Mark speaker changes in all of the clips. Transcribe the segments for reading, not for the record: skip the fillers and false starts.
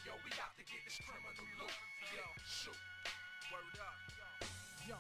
Speaker 1: Yo, we out to get this criminal loot. Yeah, shoot. Word up. Yo.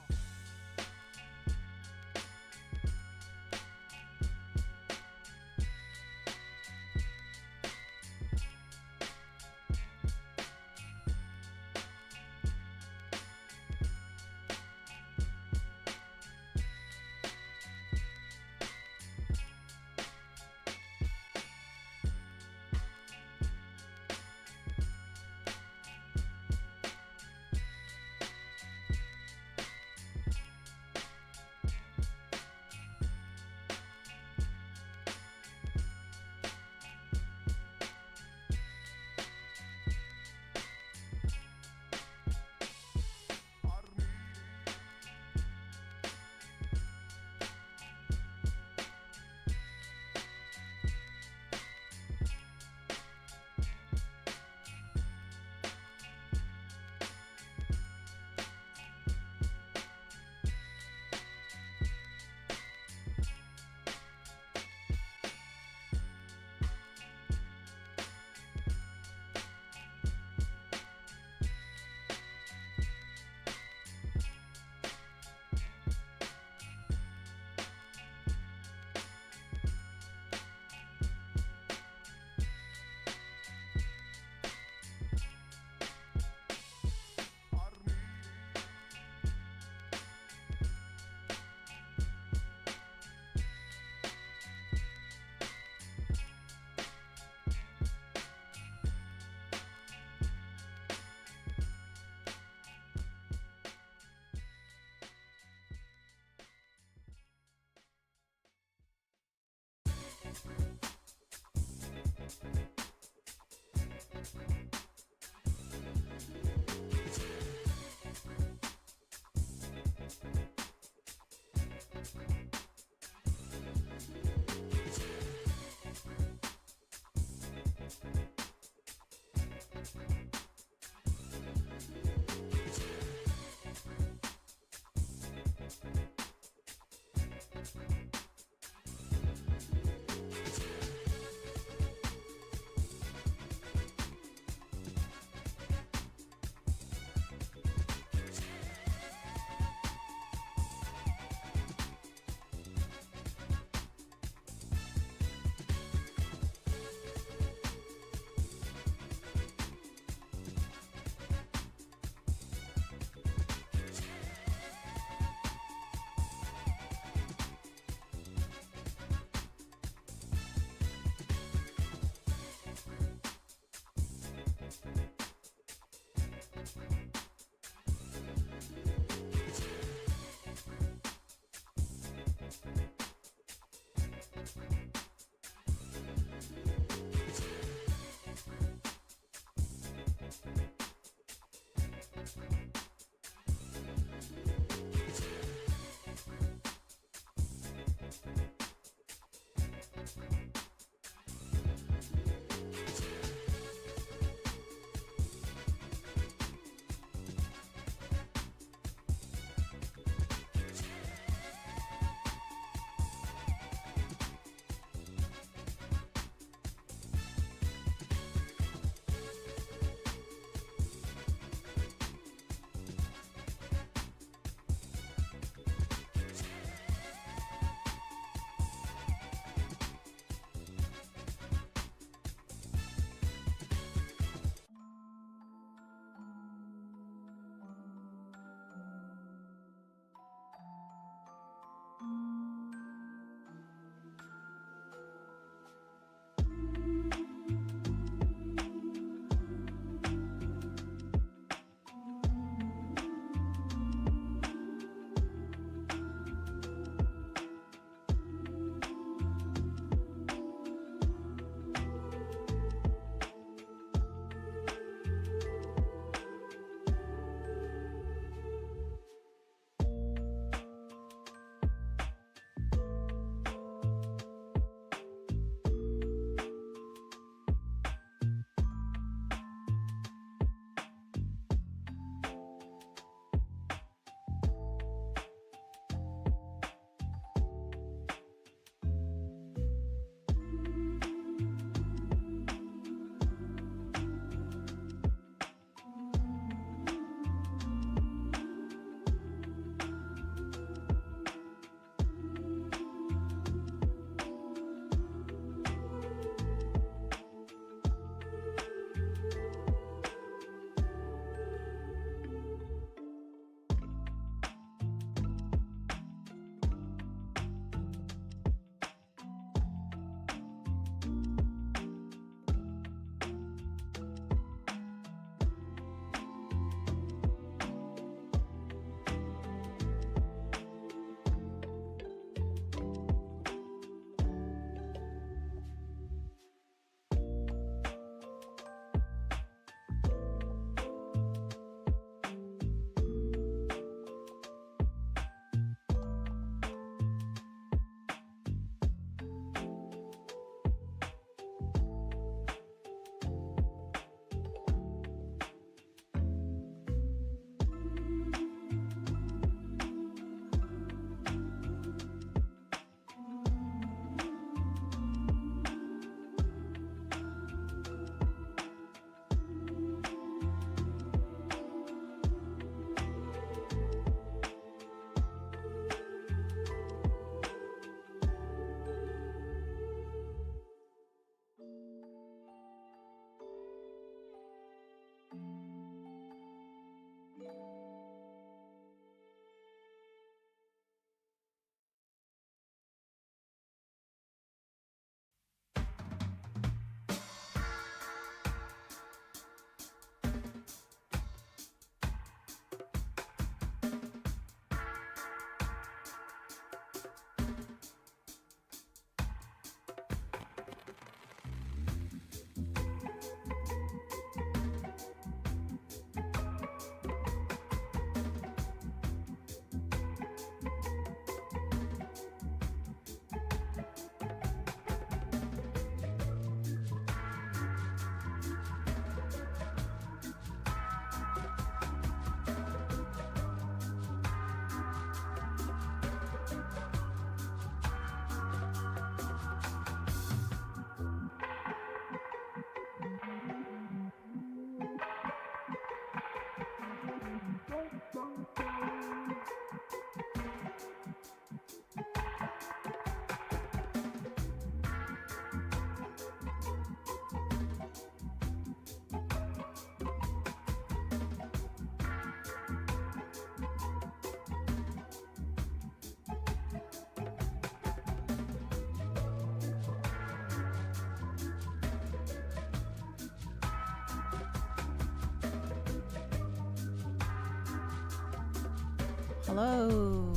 Speaker 2: Hello.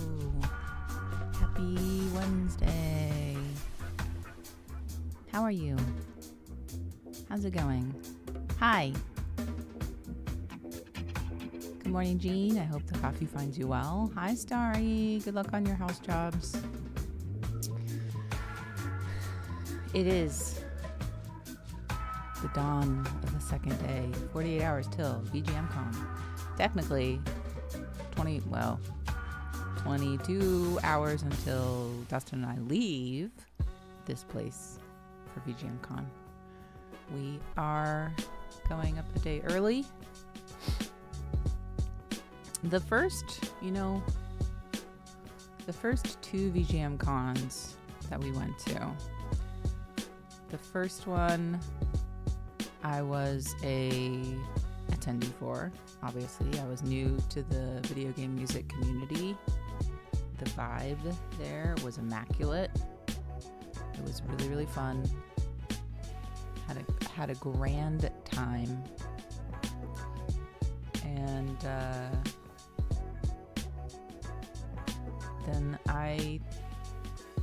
Speaker 2: Happy Wednesday. How are you? How's it going? Hi. Good morning, Jean. I hope the coffee finds you well. Hi, Starry. Good luck on your house jobs. It is the dawn of the second day. 48 hours till vgmcon. Technically, 22 hours until Dustin and I leave this place for vgmcon. We are going up a day early. The first two vgmcons that we went to. The first one I was a attendee for. Obviously, I was new to the video game music community. The vibe there was immaculate. It was really, really fun. Had a grand time. And then I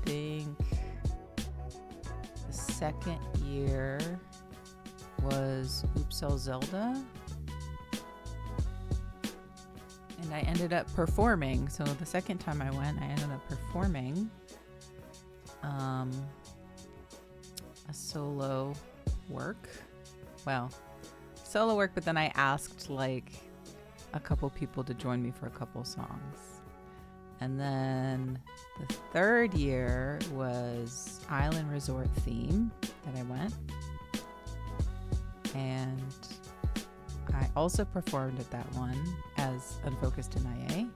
Speaker 2: think the second year was Oops All Zelda. And I ended up performing. So the second time I went, I ended up performing a solo work. Well, solo work, but then I asked like a couple people to join me for a couple songs. And then the third year was Island Resort theme that I went. And I also performed at that one as Unfocused NIA.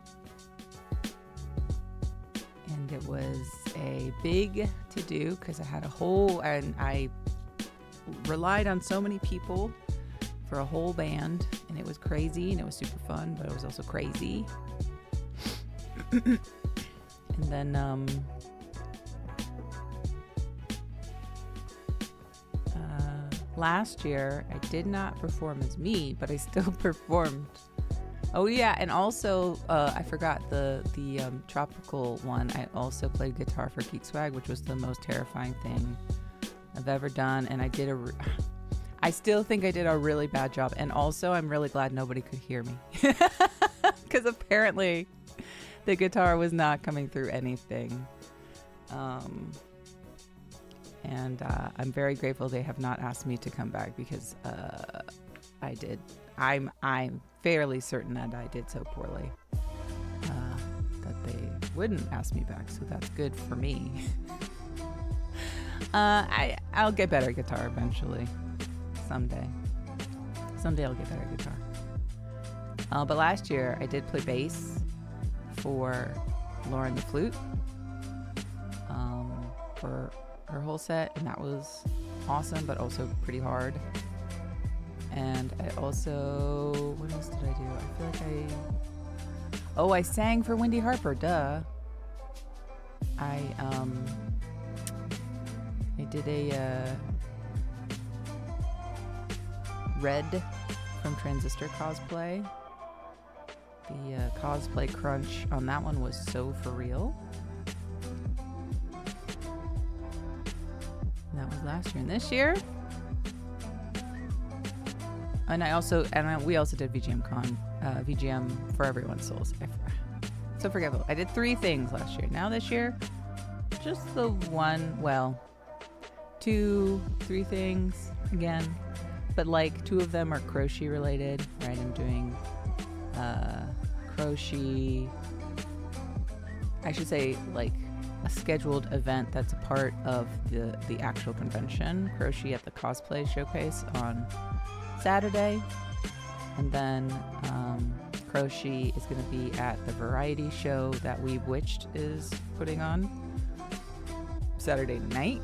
Speaker 2: And it was a big to-do because I relied on so many people for a whole band, and it was crazy, and it was super fun, but it was also crazy. And then last year I did not perform as me, but I still performed. Oh yeah, and also I forgot the tropical one. I also played guitar for Geek Swag, which was the most terrifying thing I've ever done, and I still think I did a really bad job. And also I'm really glad nobody could hear me because apparently the guitar was not coming through anything. And I'm very grateful they have not asked me to come back because I did. I'm fairly certain that I did so poorly that they wouldn't ask me back. So that's good for me. I'll get better at guitar eventually. Someday I'll get better at guitar. But last year I did play bass for Lauren the flute for her whole set, and that was awesome, but also pretty hard. And I also, what else did I do? I feel like I sang for Wendy Harper, duh. I did a Red from Transistor cosplay. The cosplay crunch on that one was so for real. And that was last year. And this year, and we also did VGMcon, VGM for Everyone's Souls. So forgetful. I did 3 things last year. Now this year, just the one. Well, 2-3 things again, but like 2 of them are crochet related. Right, I'm doing crochet. I should say like a scheduled event that's a part of the actual convention, crochet at the cosplay showcase on Saturday, and then crochet is going to be at the variety show that We Witched is putting on Saturday night,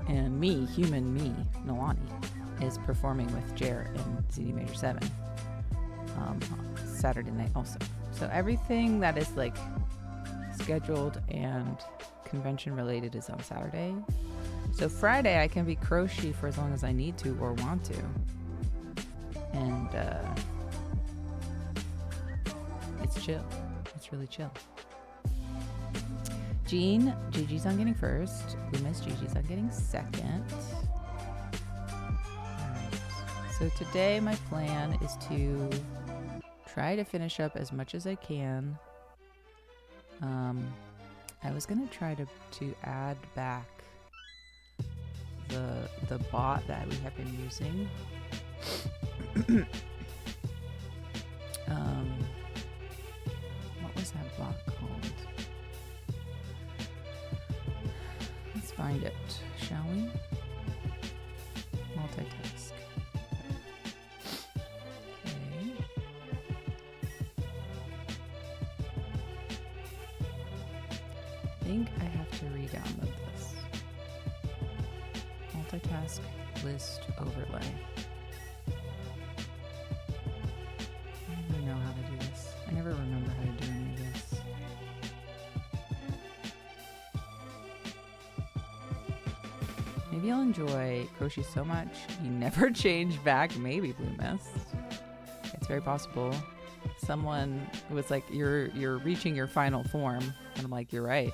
Speaker 2: and me, human me, Nolani, is performing with Jer in CD Major 7 Saturday night also. So everything that is like scheduled and convention related is on Saturday. So Friday I can be crochet for as long as I need to or want to. And It's chill. It's really chill. Jean, Gigi's on getting first. We miss Gigi's on getting second. Alright. So today my plan is to try to finish up as much as I can. I was gonna try to add back the bot that we have been using. What was that bot called? Let's find it, shall we? Multitask. Okay. I think I have to re-download this. Multitask list overlay. I don't even know how to do this. I never remember how to do any of this. Maybe I'll enjoy Koshi so much you never change back. Maybe Blue Mist. It's very possible. Someone was like, "You're reaching your final form," and I'm like, "You're right.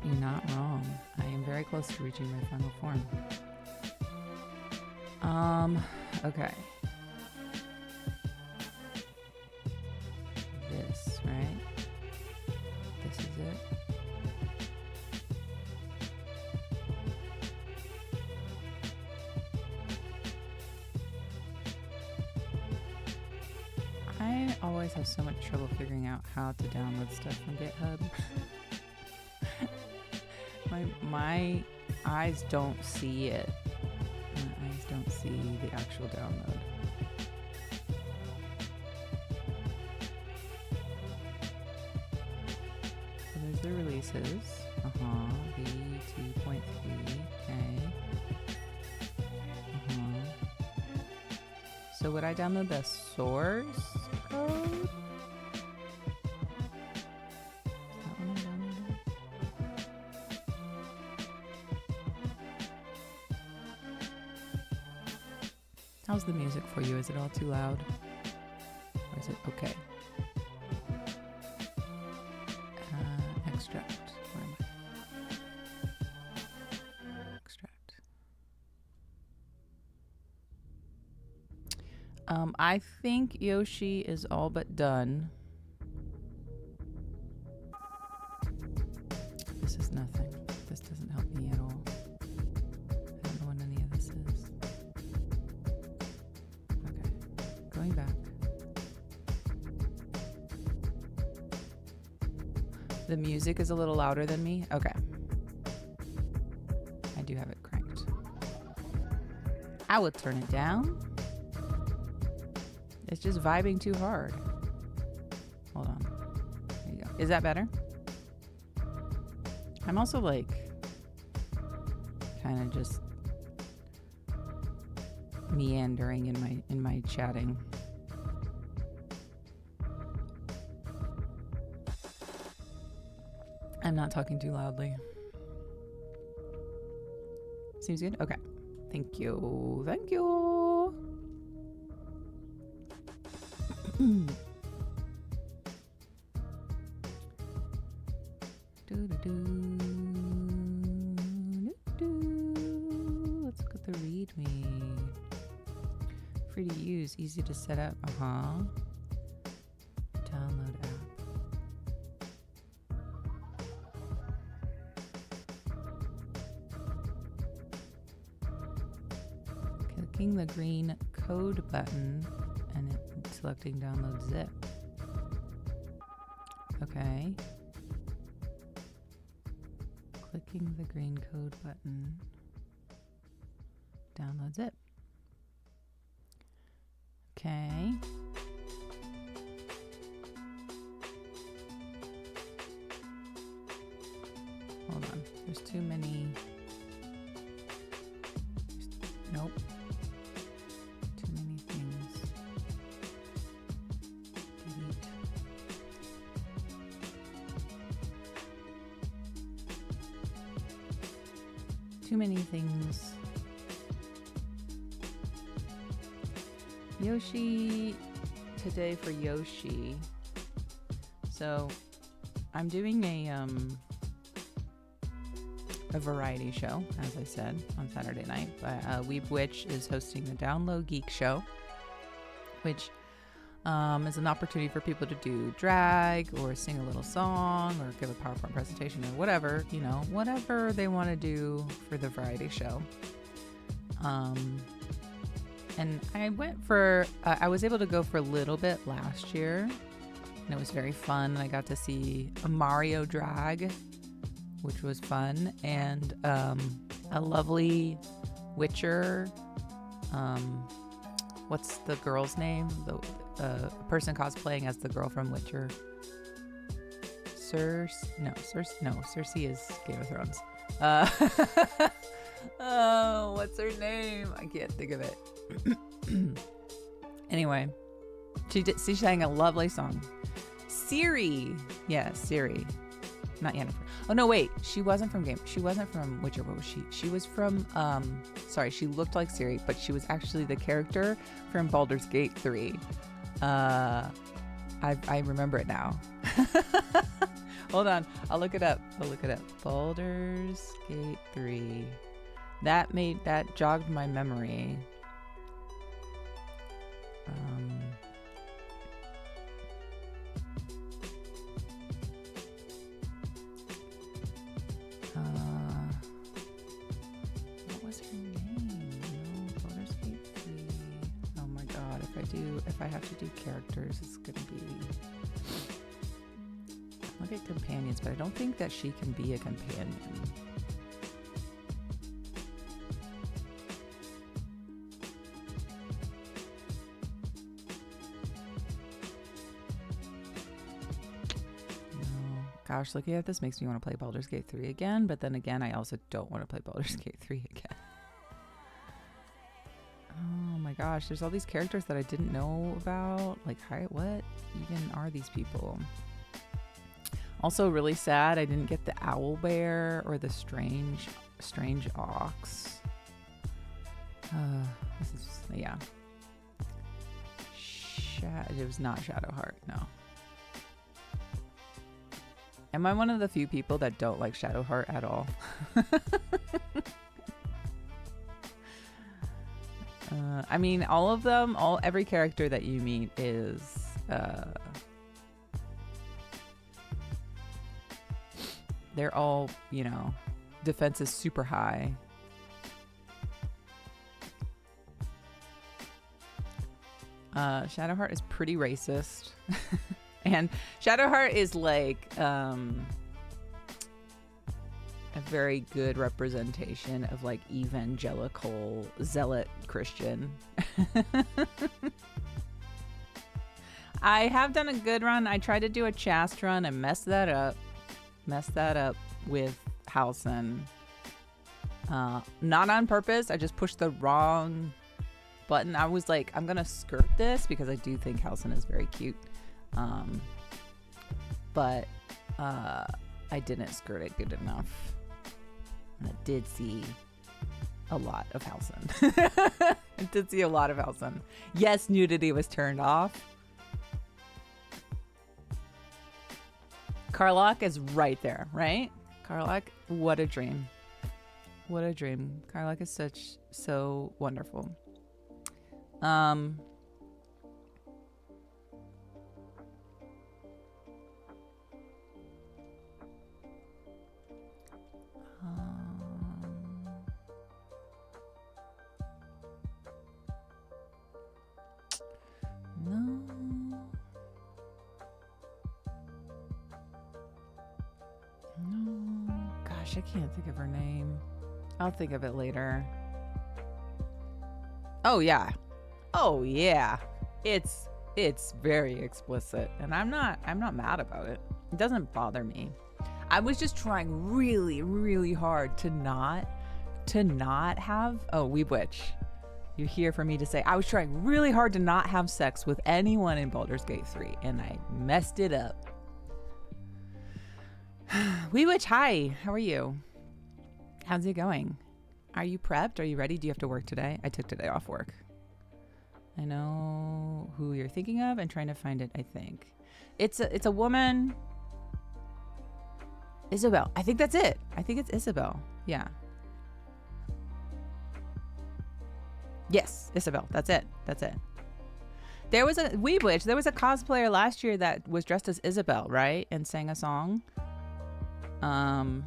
Speaker 2: You're not wrong. I am very close to reaching my final form." Okay. This, right? This is it. I always have so much trouble figuring out how to download stuff from GitHub. My eyes don't see it. My eyes don't see the actual download. So there's the releases. V2.3. Okay. So would I download the source code? How's the music for you? Is it all too loud? Or is it okay? Extract. Where am I? Extract. I think Yoshi is all but done. This is nothing. This doesn't help me at all. I don't know what any of this is. Okay, going back. The music is a little louder than me. Okay. I do have it cranked. I will turn it down. It's just vibing too hard. Hold on. There you go. Is that better? I'm also like kind of just meandering in my chatting. I'm not talking too loudly. Seems good? Okay. Thank you. Thank you. Let's look at the README. Free to use, easy to set up. Download app. Clicking the green code button and selecting download zip. Okay. Clicking the green code button. Download zip. Okay. Hold on. There's too many. Nope. Too many things. Delete. Too many things. Yoshi, today for Yoshi. So I'm doing a variety show, as I said, on Saturday night. But Weeb Witch is hosting the Download Geek Show, which is an opportunity for people to do drag or sing a little song or give a PowerPoint presentation or whatever, whatever they want to do for the variety show. And I went for, I was able to go for a little bit last year, and it was very fun. I got to see a Mario drag, which was fun, and a lovely Witcher. What's the girl's name? The person cosplaying as the girl from Witcher. Cersei is Game of Thrones. Oh, what's her name? I can't think of it. Anyway, she sang a lovely song. Siri. Yeah, Siri. Not Yennefer. Oh no, wait. She wasn't from Witcher. What was she? She was from she looked like Siri, but she was actually the character from Baldur's Gate 3. I remember it now. Hold on. I'll look it up. Baldur's Gate 3. That jogged my memory. What was her name? Baldur's Gate 3. Oh my god, if I have to do characters, it's gonna be... Look at companions, but I don't think that she can be a companion. Gosh, looking at this makes me want to play Baldur's Gate 3 again, but then again, I also don't want to play Baldur's Gate 3 again. Oh my gosh, there's all these characters that I didn't know about. Like, what even are these people? Also, really sad, I didn't get the owl bear or the strange ox. This is, yeah. It was not Shadowheart, no. Am I one of the few people that don't like Shadowheart at all? I mean, all of them, every character that you meet is they're all, defense is super high. Shadowheart is pretty racist. And Shadowheart is like a very good representation of like evangelical zealot Christian. I have done a good run. I tried to do a chast run and messed that up with Halcyon. Not on purpose. I just pushed the wrong button. I was like, I'm gonna skirt this because I do think Halcyon is very cute. But I didn't skirt it good enough. And I did see a lot of Halcyon. Yes, nudity was turned off. Karlach is right there, right? Karlach, what a dream. What a dream. Karlach is so wonderful. No. Gosh, I can't think of her name. I'll think of it later. Oh yeah. It's very explicit, and I'm not mad about it. It doesn't bother me. I was just trying really, really hard to not have Weeb Witch. You hear from me to say I was trying really hard to not have sex with anyone in Baldur's Gate 3, and I messed it up. Weeb Witch, hi. How are you? How's it going? Are you prepped? Are you ready? Do you have to work today? I took today off work. I know who you're thinking of and trying to find it, I think. It's a woman. Isabel. I think that's it. I think it's Isabel. Yeah. Yes, Isabel. That's it. That's it. There was a Weebwitch. There was a cosplayer last year that was dressed as Isabel, right? And sang a song. And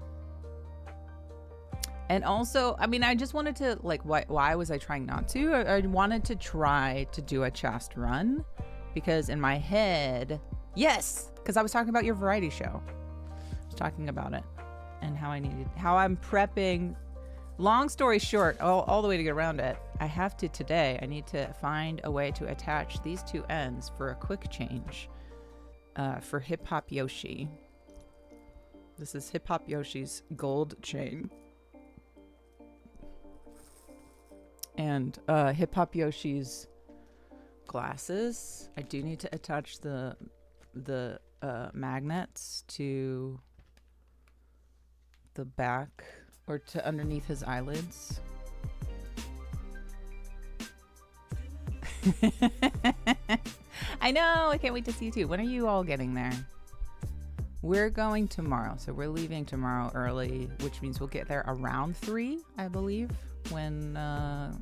Speaker 2: also, I mean, I just wanted to, like, why was I trying not to? I wanted to try to do a Chast run because in my head, yes, because I was talking about your variety show. I was talking about it and how I'm prepping. Long story short, all the way to get around it, I need to find a way to attach these two ends for a quick change for Hip Hop Yoshi. This is Hip Hop Yoshi's gold chain. And Hip Hop Yoshi's glasses. I do need to attach the magnets to the back or to underneath his eyelids. I know. I can't wait to see you too. When are you all getting there? We're going tomorrow. So we're leaving tomorrow early, which means we'll get there around 3, I believe, when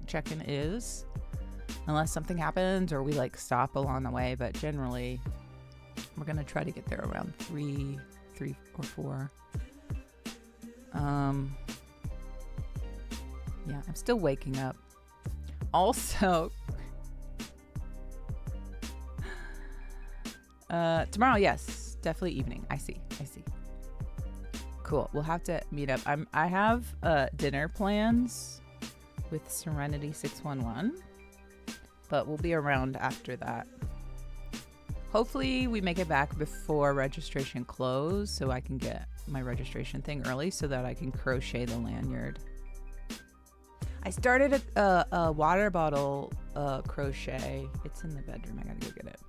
Speaker 2: check-in is. Unless something happens or we like stop along the way. But generally, we're going to try to get there around 3 or 4. Yeah, I'm still waking up. Also, tomorrow, yes, definitely evening. I see. Cool. We'll have to meet up. I have dinner plans with Serenity 611, but we'll be around after that. Hopefully we make it back before registration close so I can get my registration thing early so that I can crochet the lanyard. I started a water bottle crochet. It's in the bedroom. I gotta go get it.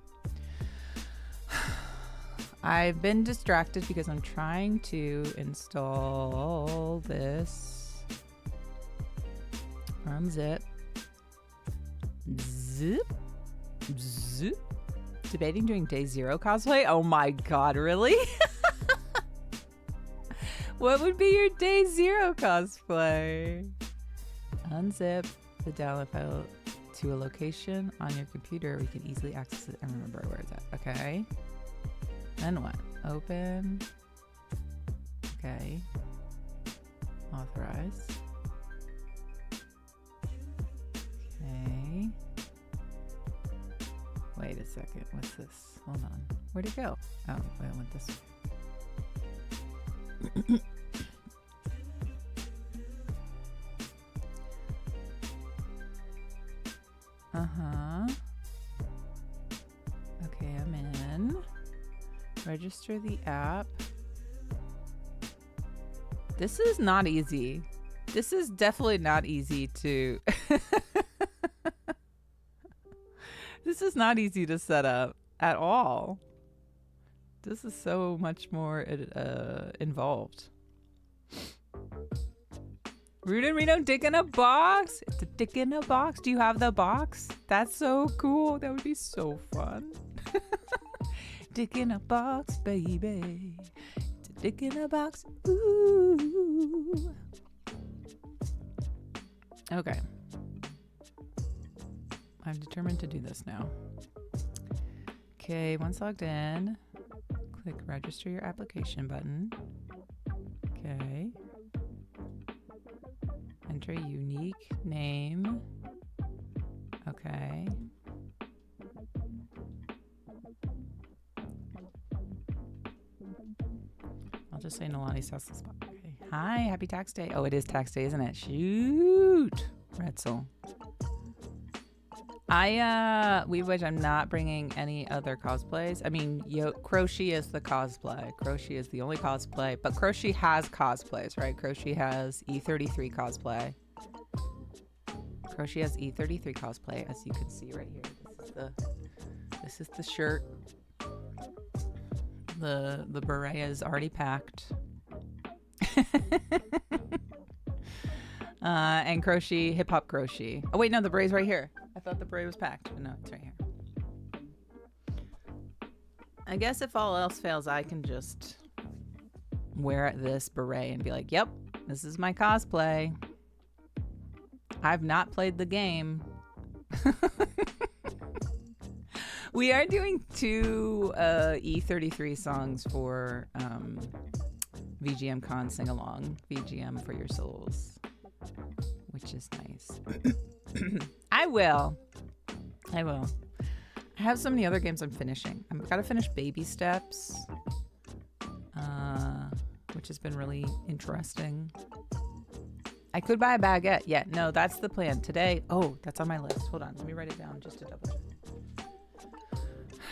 Speaker 2: I've been distracted because I'm trying to install this. Unzip. Zip. Debating doing day 0 cosplay. Oh my god, really? What would be your day 0 cosplay? Unzip the download file to a location on your computer. We can easily access it and remember where it's at. Okay. Then what? Open. Okay. Authorize. Okay. Wait a second. What's this? Hold on. Where'd it go? Oh, I went this way. Okay, I'm in. Register the app. This is not easy. This is definitely not easy to... This is not easy to set up at all. This is so much more involved. Rude Reno, dick in a box. It's a dick in a box. Do you have the box? That's so cool. That would be so fun. Dick in a box, baby. It's a dick in a box. Ooh. Okay. I'm determined to do this now. Okay, once logged in, click register your application button. Okay. Enter unique name. Okay. I'll just say Nolani Cecil Spot. Okay. Hi, happy tax day. Oh, it is tax day, isn't it? Shoot. Retzel. Weebwitch, I'm not bringing any other cosplays. I mean, Crochet is the cosplay. Crochet is the only cosplay, but Crochet has cosplays, right? Crochet has E33 cosplay. Crochet has E33 cosplay, as you can see right here. This is the shirt. The beret is already packed. And Crochet, Hip Hop Crochet. Oh wait, no, the beret's right here. I thought the parade was packed, but no, it's right here. I guess if all else fails, I can just wear this beret and be like, yep, this is my cosplay. I've not played the game. We are doing 2 E33 songs for VGMcon Sing Along, VGM for Your Souls, which is nice. I will. I have so many other games I'm finishing. I've got to finish Baby Steps, which has been really interesting. I could buy a baguette. Yeah, no, that's the plan. Today, oh, that's on my list. Hold on, let me write it down just to double check.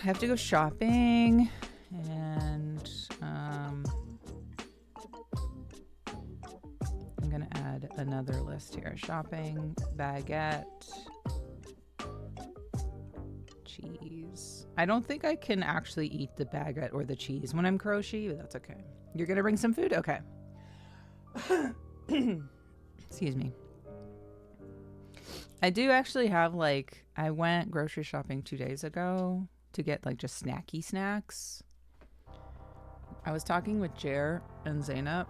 Speaker 2: I have to go shopping, and I'm gonna add another list here. Shopping, baguette, cheese. I don't think I can actually eat the baguette or the cheese when I'm crochet, but that's okay. You're gonna bring some food? Okay. Excuse me. I do actually have, like, I went grocery shopping 2 days ago to get, like, just snacky snacks. I was talking with Jer and Zainab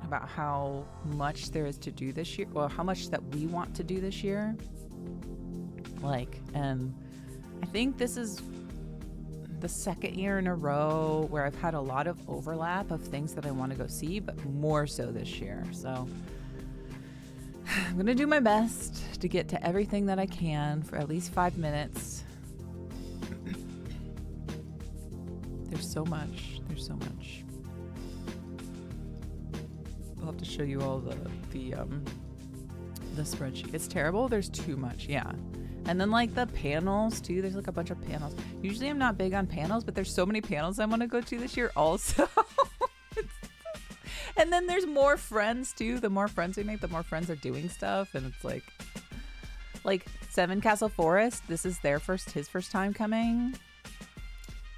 Speaker 2: about how much there is to do this year, well, how much that we want to do this year. Like, and I think this is the second year in a row where I've had a lot of overlap of things that I want to go see, but more so this year. So I'm going to do my best to get to everything that I can for at least 5 minutes. There's so much. There's so much. I'll have to show you all the spreadsheet. It's terrible. There's too much. Yeah. And then, like, the panels too. There's like a bunch of panels. Usually I'm not big on panels, but there's so many panels I want to go to this year also. And then there's more friends too. The more friends we make, the more friends are doing stuff. And it's like Seven Castle Forest. This is his first time coming.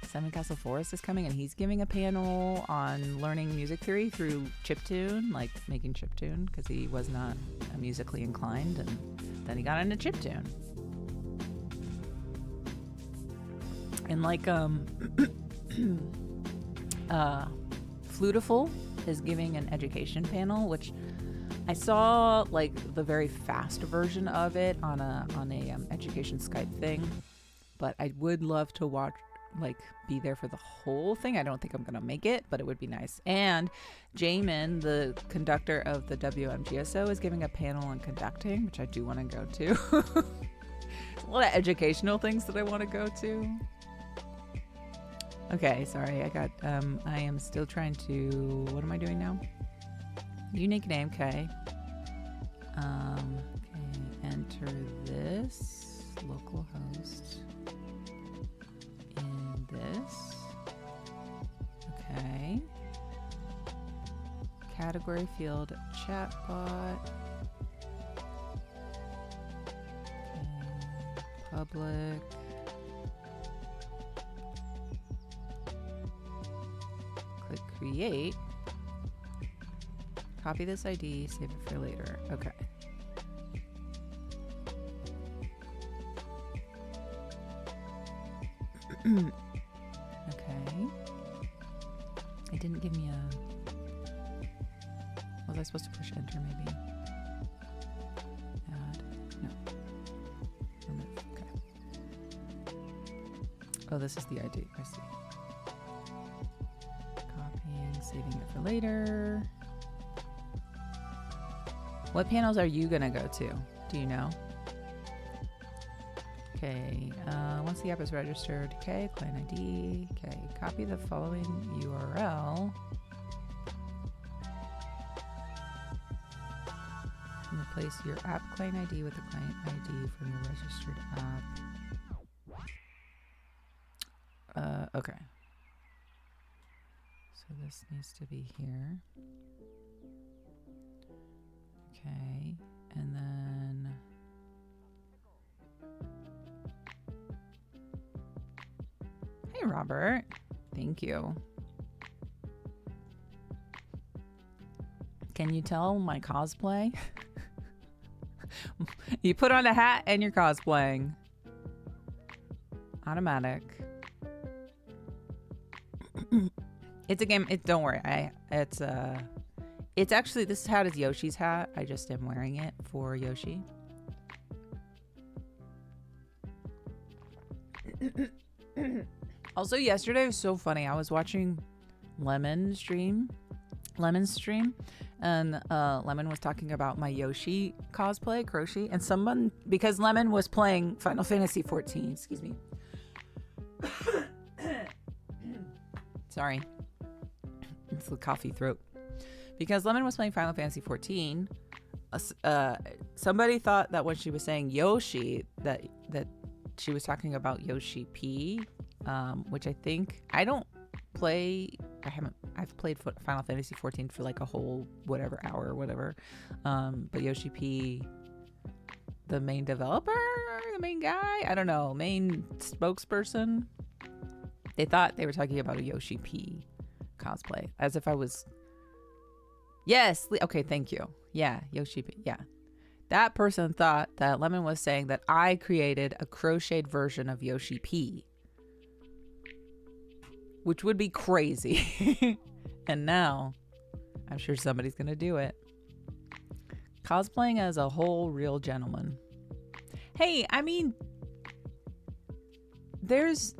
Speaker 2: Seven Castle Forest is coming, and he's giving a panel on learning music theory through chiptune, like making chiptune, because he was not musically inclined, and then he got into chiptune. And like Flutiful is giving an education panel, which I saw like the very fast version of it on a education Skype thing, but I would love to watch, like, be there for the whole thing. I don't think I'm gonna make it, but it would be nice. And Jamin, the conductor of the WMGSO, is giving a panel on conducting, which I do want to go to. A lot of educational things that I want to go to. Okay, sorry, I am still trying to, what am I doing now? Unique name, okay. Okay, enter this, local host, in this, okay. Category field, chatbot, okay. Public, click create, copy this ID, save it for later. Okay. Okay. It didn't give me a... Was I supposed to push enter maybe? Add. No. Remove. Okay. Oh, this is the ID. I see. Copying, saving it for later. What panels are you gonna go to? Do you know? Okay, once the app is registered, okay, client ID, okay, copy the following URL. And replace your app client ID with the client ID from your registered app. Okay. So this needs to be here. Okay, and then... Hey, Robert. Thank you. Can you tell my cosplay? You put on a hat and you're cosplaying. Automatic. It's a game. Don't worry. It's actually, this hat is Yoshi's hat. I just am wearing it for Yoshi. Also, yesterday was so funny. I was watching Lemon's stream, and Lemon was talking about my Yoshi cosplay, Croshi, and someone, because Lemon was playing Final Fantasy 14, excuse me. Sorry. It's the coffee throat. Because Lemon was playing Final Fantasy 14, somebody thought that when she was saying Yoshi, that she was talking about Yoshi P, which I think, I've played Final Fantasy 14 for like a whole whatever hour or whatever. But Yoshi P, the main developer, the main guy, I don't know, main spokesperson, they thought they were talking about a Yoshi P cosplay, as if I was... Yes. Okay. Thank you. Yeah. Yoshi P. Yeah. That person thought that Lemon was saying that I created a crocheted version of Yoshi P, which would be crazy. And now I'm sure somebody's going to do it. Cosplaying as a whole real gentleman. Hey, I mean, there's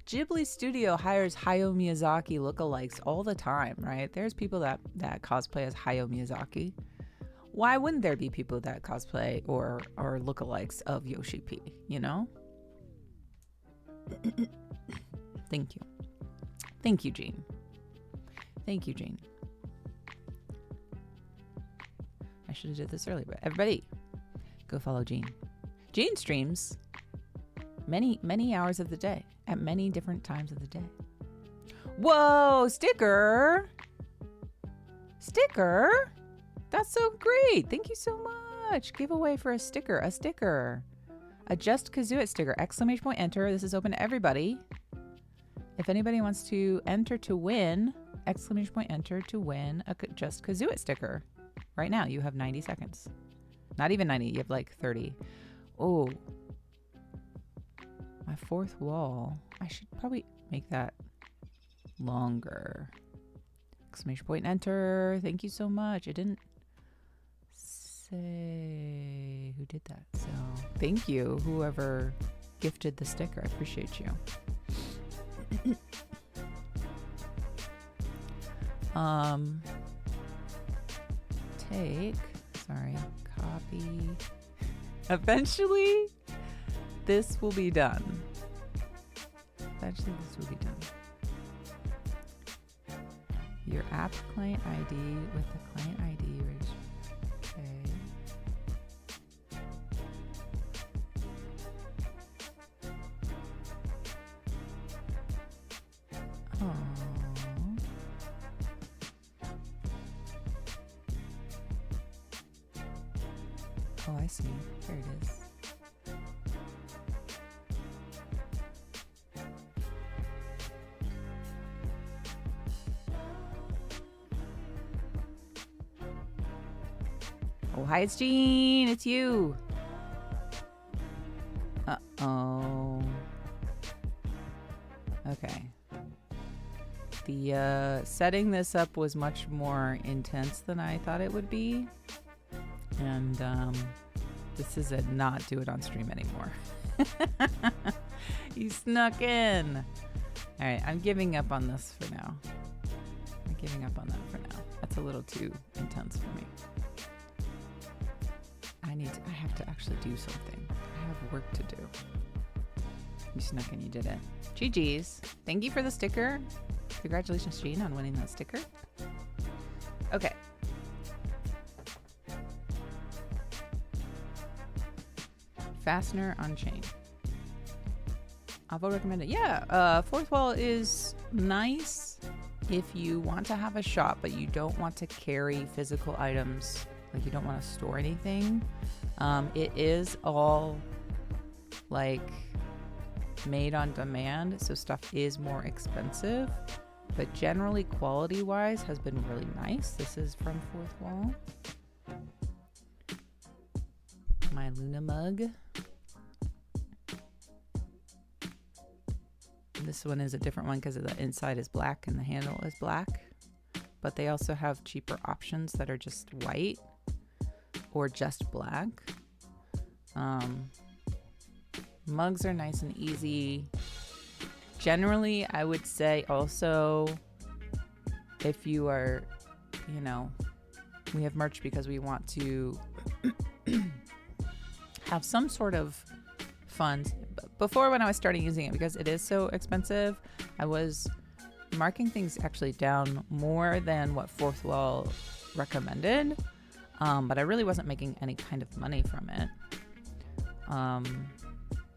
Speaker 2: Ghibli Studio hires Hayao Miyazaki lookalikes all the time, right? There's people that cosplay as Hayao Miyazaki. Why wouldn't there be people that cosplay or lookalikes of Yoshi P, you know? Thank you. Thank you, Jean. Thank you, Jean. I should have did this earlier, but everybody, go follow Jean. Jean streams many hours of the day at many different times of the day. Whoa, sticker! Sticker? That's so great. Thank you so much. Giveaway for a sticker. A Just Kazuit sticker. ! Enter. This is open to everybody. If anybody wants to enter to win, ! Enter to win a Just Kazuit sticker. Right now, you have 90 seconds. Not even 90, you have like 30. Oh. My fourth wall. I should probably make that longer. ! Enter. Thank you so much. It didn't say who did that. So thank you, whoever gifted the sticker. I appreciate you. Copy. Eventually, this will be done. Your app client ID with the client ID okay. Oh, I see. There it is. Oh, hi, it's Jean. It's you. Uh-oh. Okay. The setting this up was much more intense than I thought it would be. And this is a not do it on stream anymore. You snuck in. All right, I'm giving up on this for now. I'm giving up on that for now. That's a little too intense for me. I have to actually do something. I have work to do. You snuck in, you did it. GG's. Thank you for the sticker. Congratulations, Jean, on winning that sticker. Okay. Fastener on chain. I will recommend it. Yeah, fourth wall is nice if you want to have a shop, but you don't want to carry physical items. Like you don't want to store anything. It is all like made on demand, so stuff is more expensive, but generally quality wise has been really nice. This is from fourth wall. my Luna mug. This one is a different one because the inside is black and the handle is black. But they also have cheaper options that are just white or just black. Mugs are nice and easy. Generally, I would say also, if you are, you know, we have merch because we want to have some sort of funds. Before, when I was starting using it, because it is so expensive, I was marking things actually down more than what Fourth Wall recommended, but I really wasn't making any kind of money from it.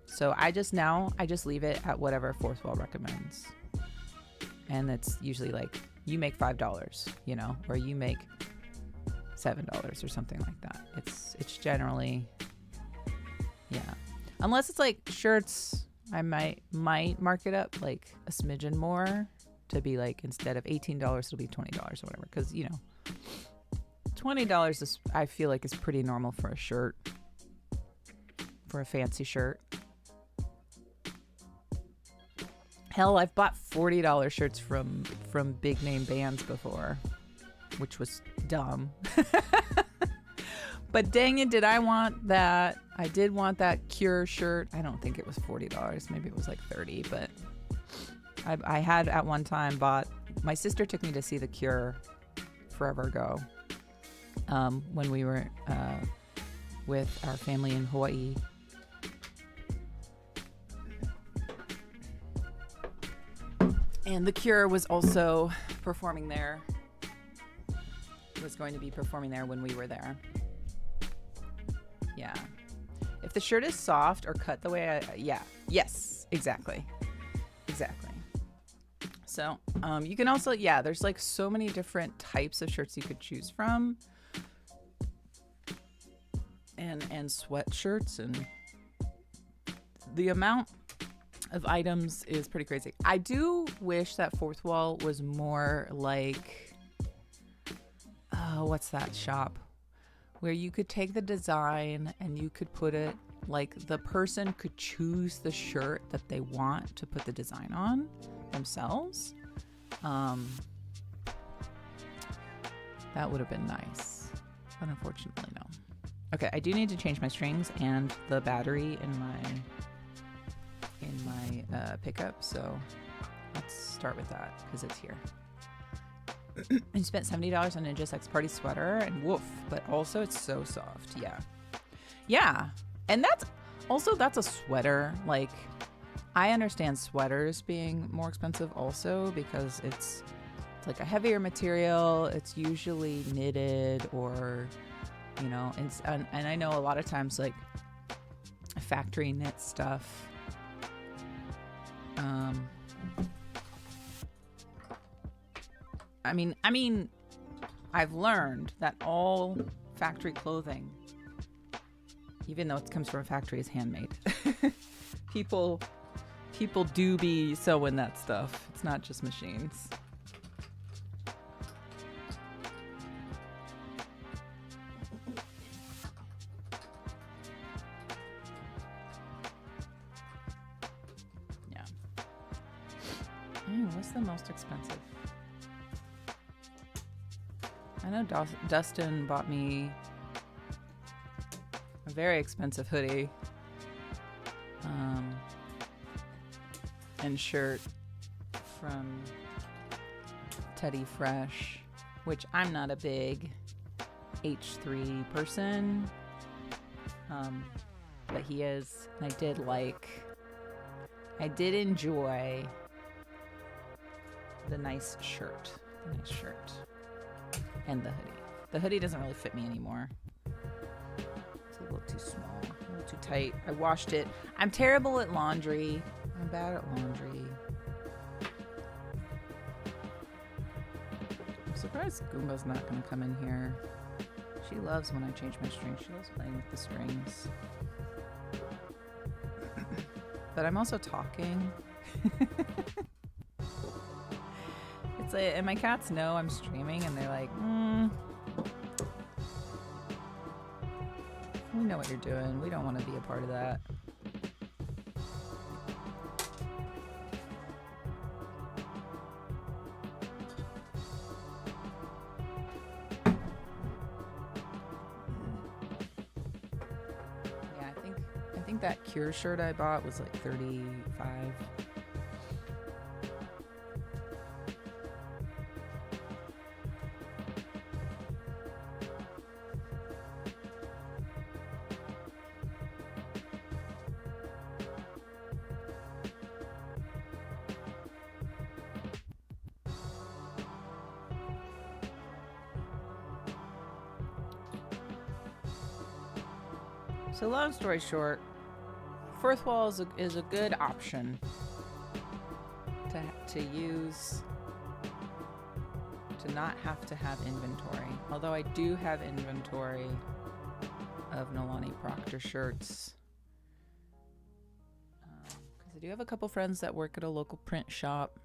Speaker 2: So I just leave it at whatever Fourth Wall recommends, and it's usually like you make $5, you know, or you make $7 or something like that. It's generally, yeah, unless it's like shirts, I might mark it up like a smidgen more to be like, instead of $18 it'll be $20 or whatever, because you know, $20 is, I feel like, is pretty normal for a shirt, for a fancy shirt. Hell, I've bought $40 shirts from big name bands before, which was dumb. But dang it, did I want that. I did want that Cure shirt. I don't think it was $40. Maybe it was like $30, but I had at one time bought, my sister took me to see The Cure forever ago, when we were with our family in Hawaii. And The Cure was also performing there, was going to be performing there when we were there. Yeah. If the shirt is soft or cut the way yes, exactly. So, you can also, there's like so many different types of shirts you could choose from. And sweatshirts, and the amount of items is pretty crazy. I do wish that Fourth Wall was more like, what's that shop? Where you could take the design and you could put it, like the person could choose the shirt that they want to put the design on themselves. That would have been nice, but unfortunately no. Okay, I do need to change my strings and the battery in my pickup, so let's start with that because it's here. I spent $70 on a Ninja Sex Party sweater, and woof, but also it's so soft. Yeah, and that's a sweater. Like, I understand sweaters being more expensive also because it's like a heavier material. It's usually knitted, or you know, and I know a lot of times like factory knit stuff. I mean, I've learned that all factory clothing, even though it comes from a factory, is handmade. People do be sewing that stuff. It's not just machines. Yeah. What's the most expensive? I know Dustin bought me a very expensive hoodie and shirt from Teddy Fresh, which I'm not a big H3 person, but he is. And I did enjoy the nice shirt. And the hoodie. The hoodie doesn't really fit me anymore. It's a little too small, a little too tight. I washed it. I'm terrible at laundry. I'm bad at laundry. I'm surprised Goomba's not going to come in here. She loves when I change my strings. She loves playing with the strings. But I'm also talking. It's like, and my cats know I'm streaming, and they're like, We know what you're doing. We don't want to be a part of that. Yeah, I think that Cure shirt I bought was like $35. So long story short, fourth wall is a good option to use, to not have to have inventory. Although I do have inventory of Nolani Proctor shirts. Because I do have a couple friends that work at a local print shop.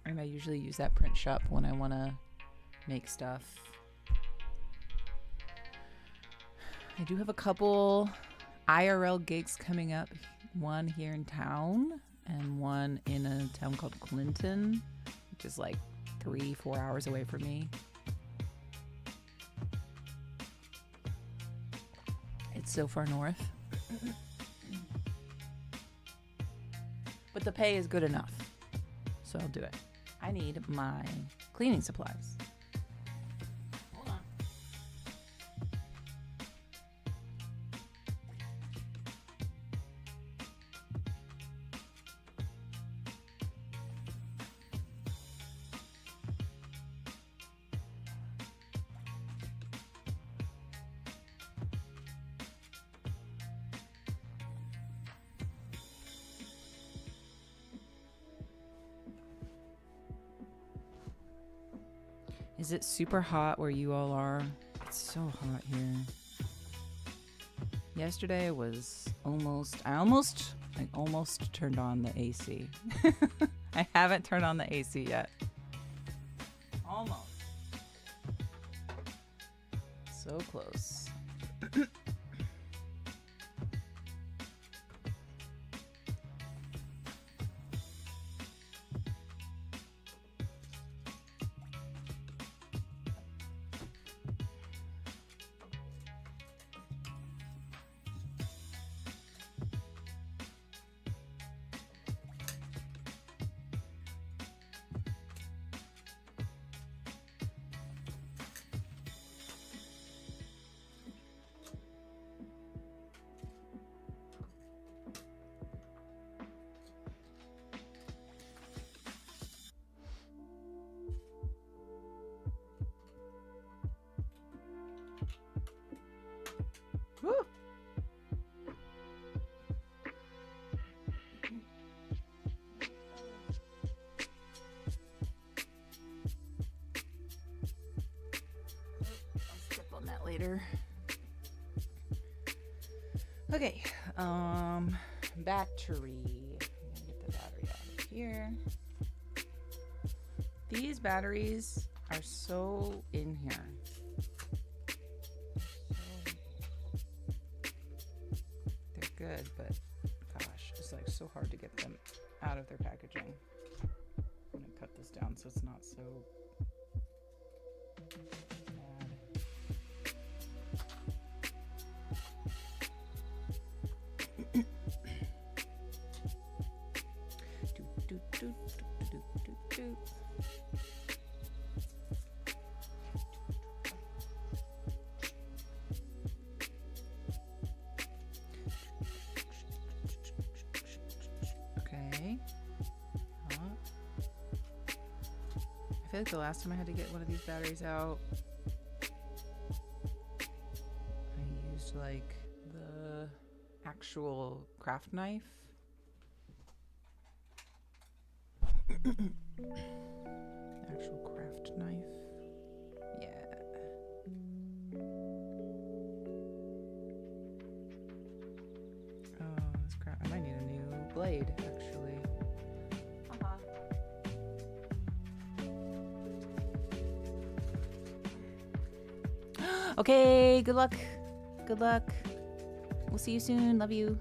Speaker 2: And I usually use that print shop when I want to make stuff. I do have a couple IRL gigs coming up. One here in town and one in a town called Clinton, which is like 3-4 hours away from me. It's so far north. But the pay is good enough, so I'll do it. I need my cleaning supplies. Hold on. Is it super hot where you all are? It's so hot here. Yesterday was I almost turned on the AC. I haven't turned on the AC yet. Almost. So close. Woo. I'll step on that later. Okay, battery. I'm gonna get the battery out of here. These batteries are so in here. They're good, but gosh, it's like so hard to get them out of their packaging. I'm gonna cut this down so it's not so bad. Okay. I feel like the last time I had to get one of these batteries out, I used like the actual craft knife. Actual craft knife. Yeah. Oh, this crap. I might need a new blade, actually. Okay, good luck. Good luck. We'll see you soon. Love you.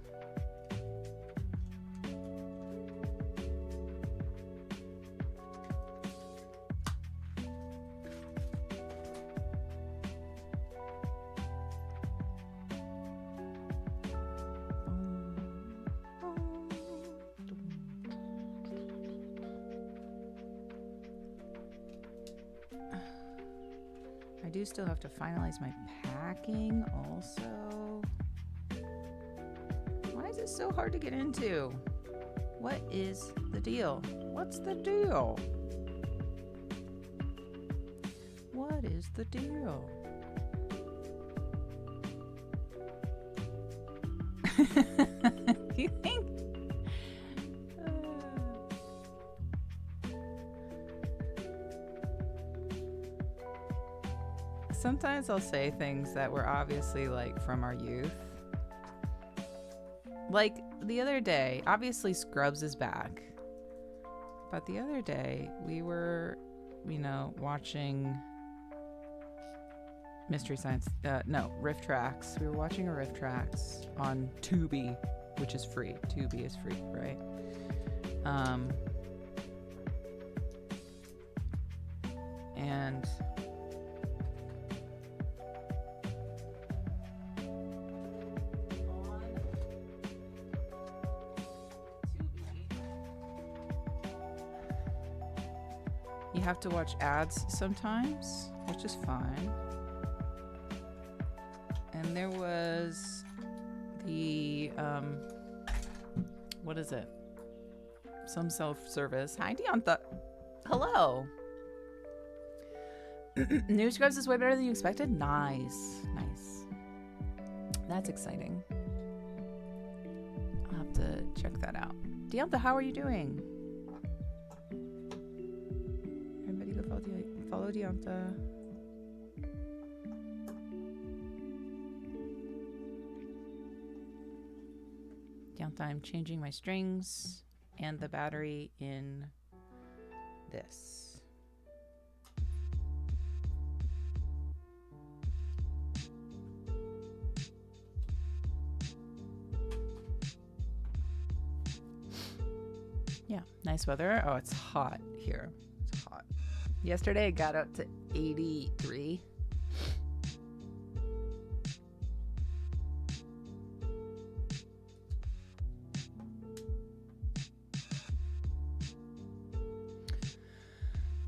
Speaker 2: I do still have to finalize my packing also. Why is it so hard to get into? What is the deal? What's the deal? What is the deal? You think? Sometimes I'll say things that were obviously like from our youth. Like the other day, obviously Scrubs is back. But the other day we were, watching Mystery Science, Riff Tracks. We were watching a Riff Tracks on Tubi, which is free. Tubi is free, right? And you have to watch ads sometimes, which is fine. And there was the, what is it? Some self-service. Hi, Deonta. Hello. New Scrubs is way better than you expected? Nice. That's exciting. I'll have to check that out. Deonta, how are you doing? Everybody go follow Deonta. Deonta, I'm changing my strings and the battery in this. Yeah, nice weather. Oh, it's hot here. It's hot. Yesterday it got up to 83.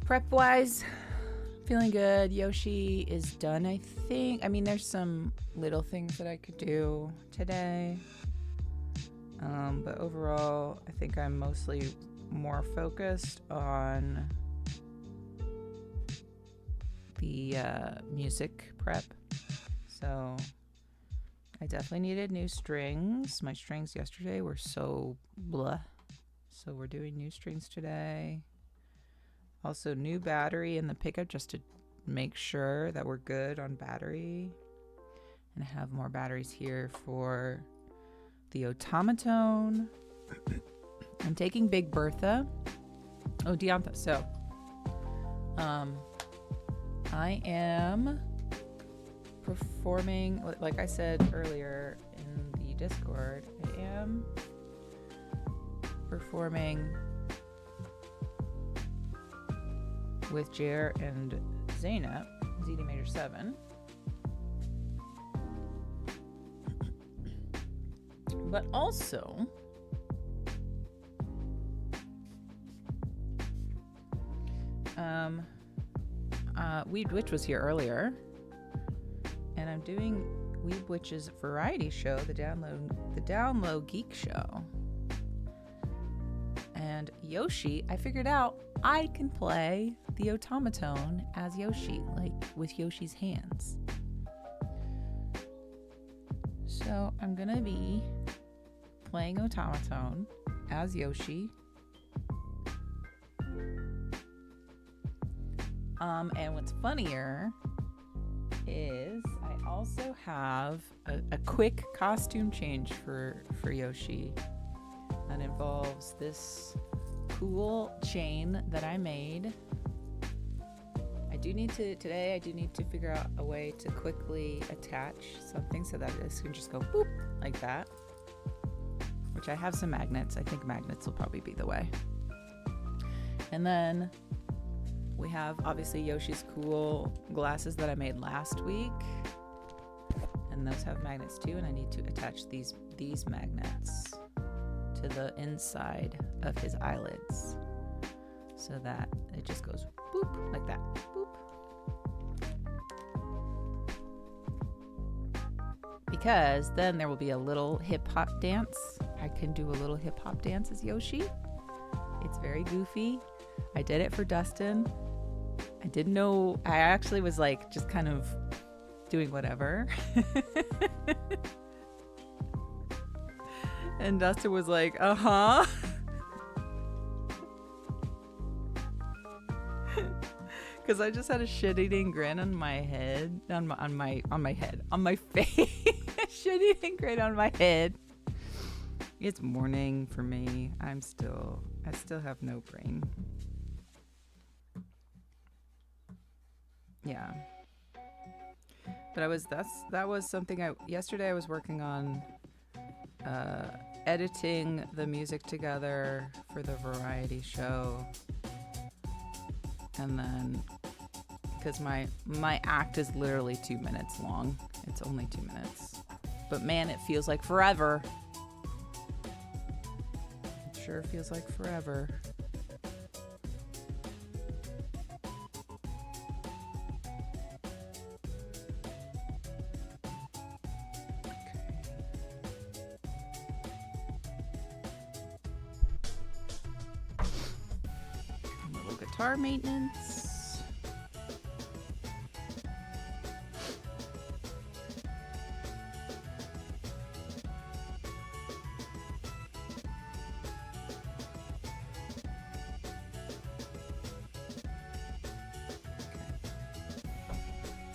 Speaker 2: Prep wise, feeling good. Yoshi is done, I think. I mean, there's some little things that I could do today. But overall, I think I'm mostly more focused on the music prep. So I definitely needed new strings. My strings yesterday were so blah. So we're doing new strings today. Also, new battery in the pickup just to make sure that we're good on battery. And I have more batteries here for the automaton. I'm taking Big Bertha. Oh, Deonta. So, I am performing, like I said earlier in the Discord, I am performing with Jer and Zainab, ZD Major 7. But also, Weed Witch was here earlier, and I'm doing Weed Witch's variety show, the Download Geek Show. And Yoshi, I figured out I can play the automaton as Yoshi, like with Yoshi's hands. So I'm gonna be playing automaton as Yoshi. And what's funnier is I also have a quick costume change for Yoshi that involves this cool chain that I made. I today I do need to figure out a way to quickly attach something so that this can just go boop like that. Which I have some magnets. I think magnets will probably be the way. And then we have obviously Yoshi's cool glasses that I made last week. And those have magnets too, and I need to attach these magnets to the inside of his eyelids so that it just goes boop like that. Boop. Because then there will be a little hip hop dance. I can do a little hip hop dance as Yoshi. It's very goofy. I did it for Dustin. I didn't know, I actually was like just kind of doing whatever. And Dustin was like, uh-huh. Because I just had a shit-eating grin on my head, on my face. Shit-eating grin on my head. It's morning for me. I still have no brain. Yeah. But that was something yesterday I was working on editing the music together for the variety show. And then because my act is literally 2 minutes long. It's only 2 minutes. But man, it feels like forever. It sure feels like forever. Guitar maintenance.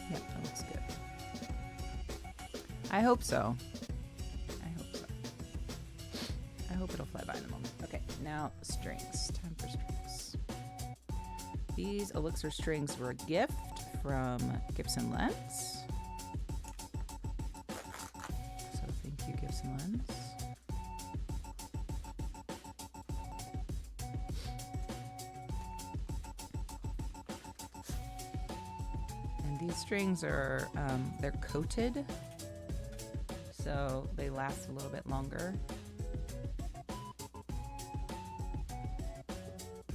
Speaker 2: Yep, that looks good. I hope so. I hope it'll fly by in a moment. Okay, now strings. Time for strings. These Elixir strings were a gift from Gibson Lens. So thank you, Gibson Lens. And these strings are, they're coated, so they last a little bit longer.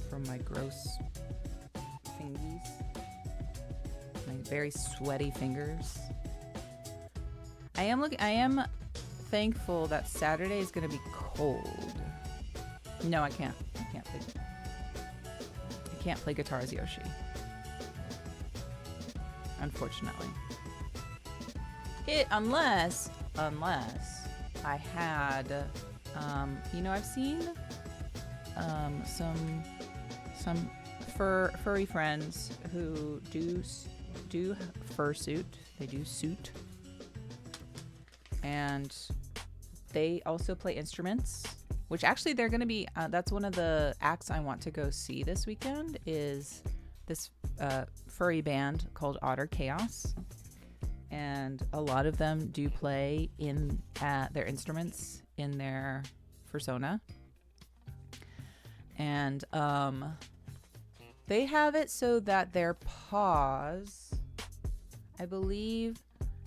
Speaker 2: From my gross fingies, my very sweaty fingers. I am thankful that Saturday is going to be cold. No, I can't play guitar as Yoshi, unfortunately. Unless I had I've seen some furry friends who do fursuit. They do suit, and they also play instruments. Which actually they're going to be. That's one of the acts I want to go see this weekend. Is this furry band called Otter Chaos, and a lot of them do play in their instruments in their fursona, and they have it so that their paws, I believe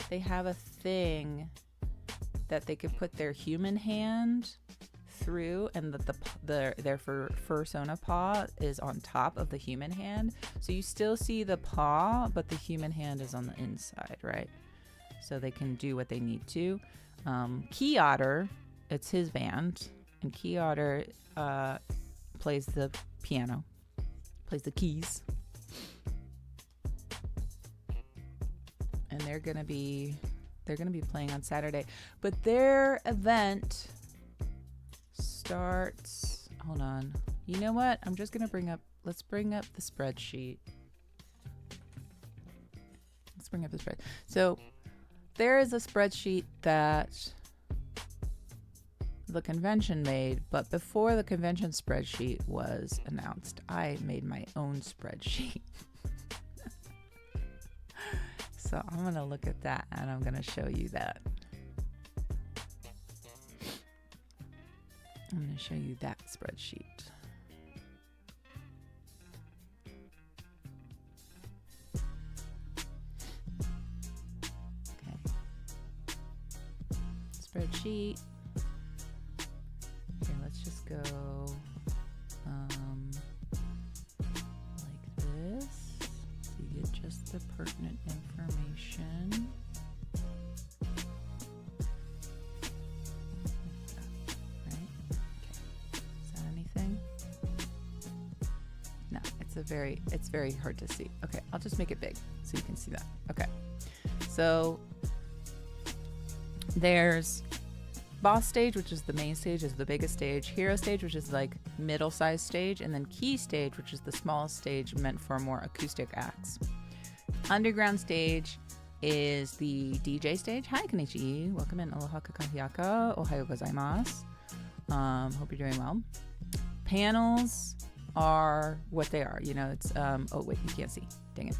Speaker 2: they have a thing that they could put their human hand through, and that their fursona paw is on top of the human hand. So you still see the paw, but the human hand is on the inside, right? So they can do what they need to. Key Otter, it's his band, and Key Otter plays the piano, plays the keys, and they're gonna be playing on Saturday. But their event starts. Hold on. You know what? I'm just gonna let's bring up the spreadsheet. Let's bring up the spread. So there is a spreadsheet that the convention made, but before the convention spreadsheet was announced, I made my own spreadsheet. So I'm going to look at that and I'm going to show you that. I'm going to show you that spreadsheet. Spreadsheet. Okay, let's just go like this so you get just the pertinent information. Like that, right? Okay. Is that anything? No, it's very hard to see. Okay, I'll just make it big so you can see that. Okay. So there's boss stage, which is the main stage, is the biggest stage. Hero stage, which is like middle-sized stage, and then key stage, which is the smallest stage meant for more acoustic acts. Underground stage is the DJ stage. Hi, konnichiwa. Welcome in. Aloha kakahiaka. Ohayo gozaimasu. Hope you're doing well. Panels are what they are. You know, it's oh wait, you can't see. Dang it.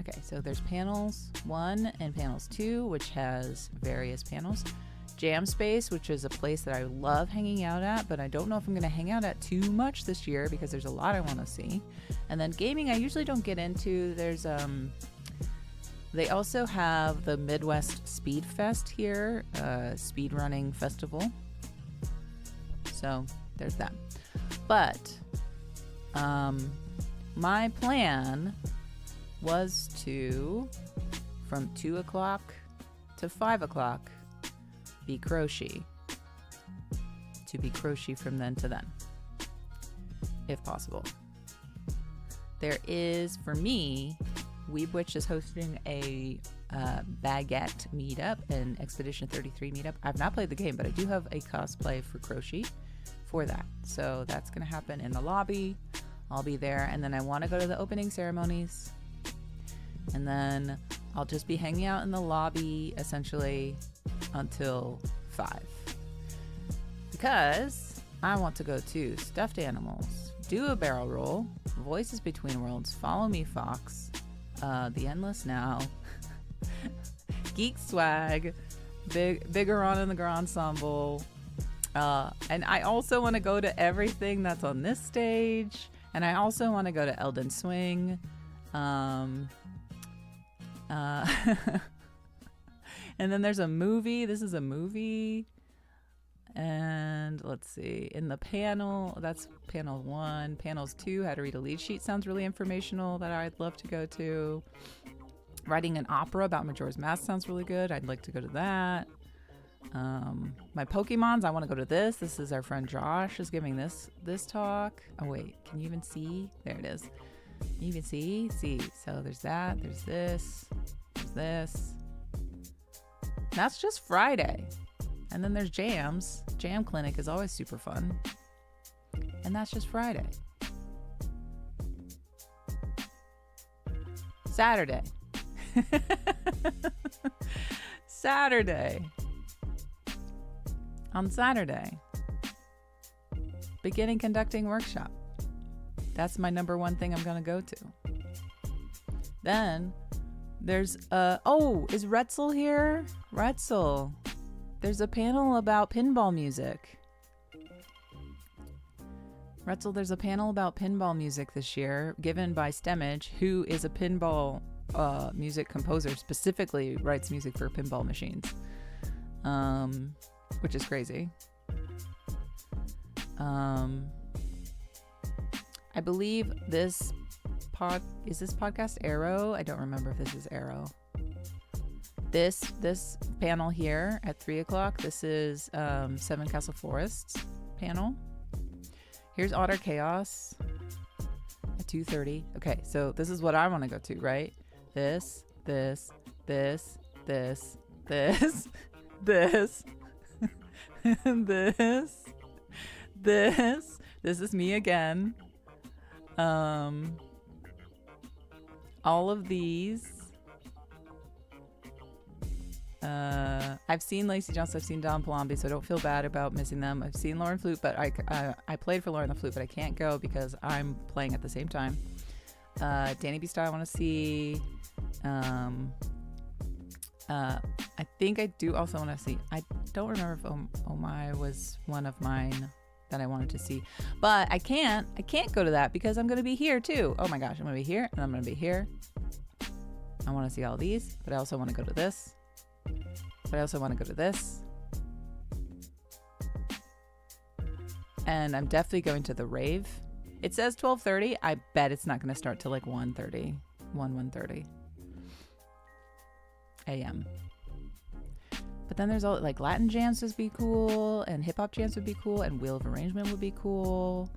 Speaker 2: Okay, so there's panels 1 and panels 2, which has various panels. Jam space, which is a place that I love hanging out at, but I don't know if I'm going to hang out at too much this year because there's a lot I want to see. And then gaming, I usually don't get into. There's they also have the Midwest Speed Fest here, speed running festival. So there's that. But my plan was to, from 2 o'clock to 5 o'clock, be crochet. To be crochet from then to then, if possible. There is, for me, Weeb Witch is hosting a baguette meetup and Expedition 33 meetup. I've not played the game, but I do have a cosplay for crochet for that. So that's going to happen in the lobby. I'll be there. And then I want to go to the opening ceremonies. And then I'll just be hanging out in the lobby essentially until 5. Because I want to go to Stuffed Animals, do a barrel roll, Voices Between Worlds, Follow Me Fox, The Endless Now, Geek Swag, Bigger On in the Grand Ensemble. And I also want to go to everything that's on this stage. And I also want to go to Elden Swing. And then there's a movie. This is a movie. And let's see. In the panel, that's panel 1. Panels 2, how to read a lead sheet sounds really informational that I'd love to go to. Writing an opera about Majora's Mask sounds really good. I'd like to go to that. My Pokemons, I want to go to this. This is our friend Josh is giving this talk. Oh wait, can you even see? There it is. Can you even see? See. So there's that. There's this. There's this. That's just Friday. And then there's jams. Jam clinic is always super fun. And that's just Friday. Saturday. Saturday. On Saturday. Beginning conducting workshop. That's my number one thing I'm going to go to. Then there's oh, is Retzel here? Retzel. There's a panel about pinball music. Retzel, there's a panel about pinball music this year given by Stemage, who is a pinball music composer, specifically writes music for pinball machines. Which is crazy. I believe this is this podcast Arrow? I don't remember if this is Arrow. This panel here at 3 o'clock, this is Seven Castle Forests panel. Here's Otter Chaos at 2:30. Okay, so this is what I want to go to, right? This, this, this, this, this, this, this. This is me again. All of these. I've seen Lacey Johnson, I've seen Don Palombi, so I don't feel bad about missing them. I've seen Lauren Flute, but I played for Lauren the Flute, but I can't go because I'm playing at the same time. Danny B. Style I want to see. I think I do also want to see. I don't remember if Oh My was one of mine that I wanted to see, but I can't go to that because I'm going to be here too. Oh my gosh, I'm going to be here and I'm going to be here. I want to see all these, but I also want to go to this. But I also want to go to this. And I'm definitely going to the rave. It says 12:30. I bet it's not going to start till like 1:30 a.m. But then there's all like Latin jams would be cool, and hip hop jams would be cool, and Wheel of Arrangement would be cool.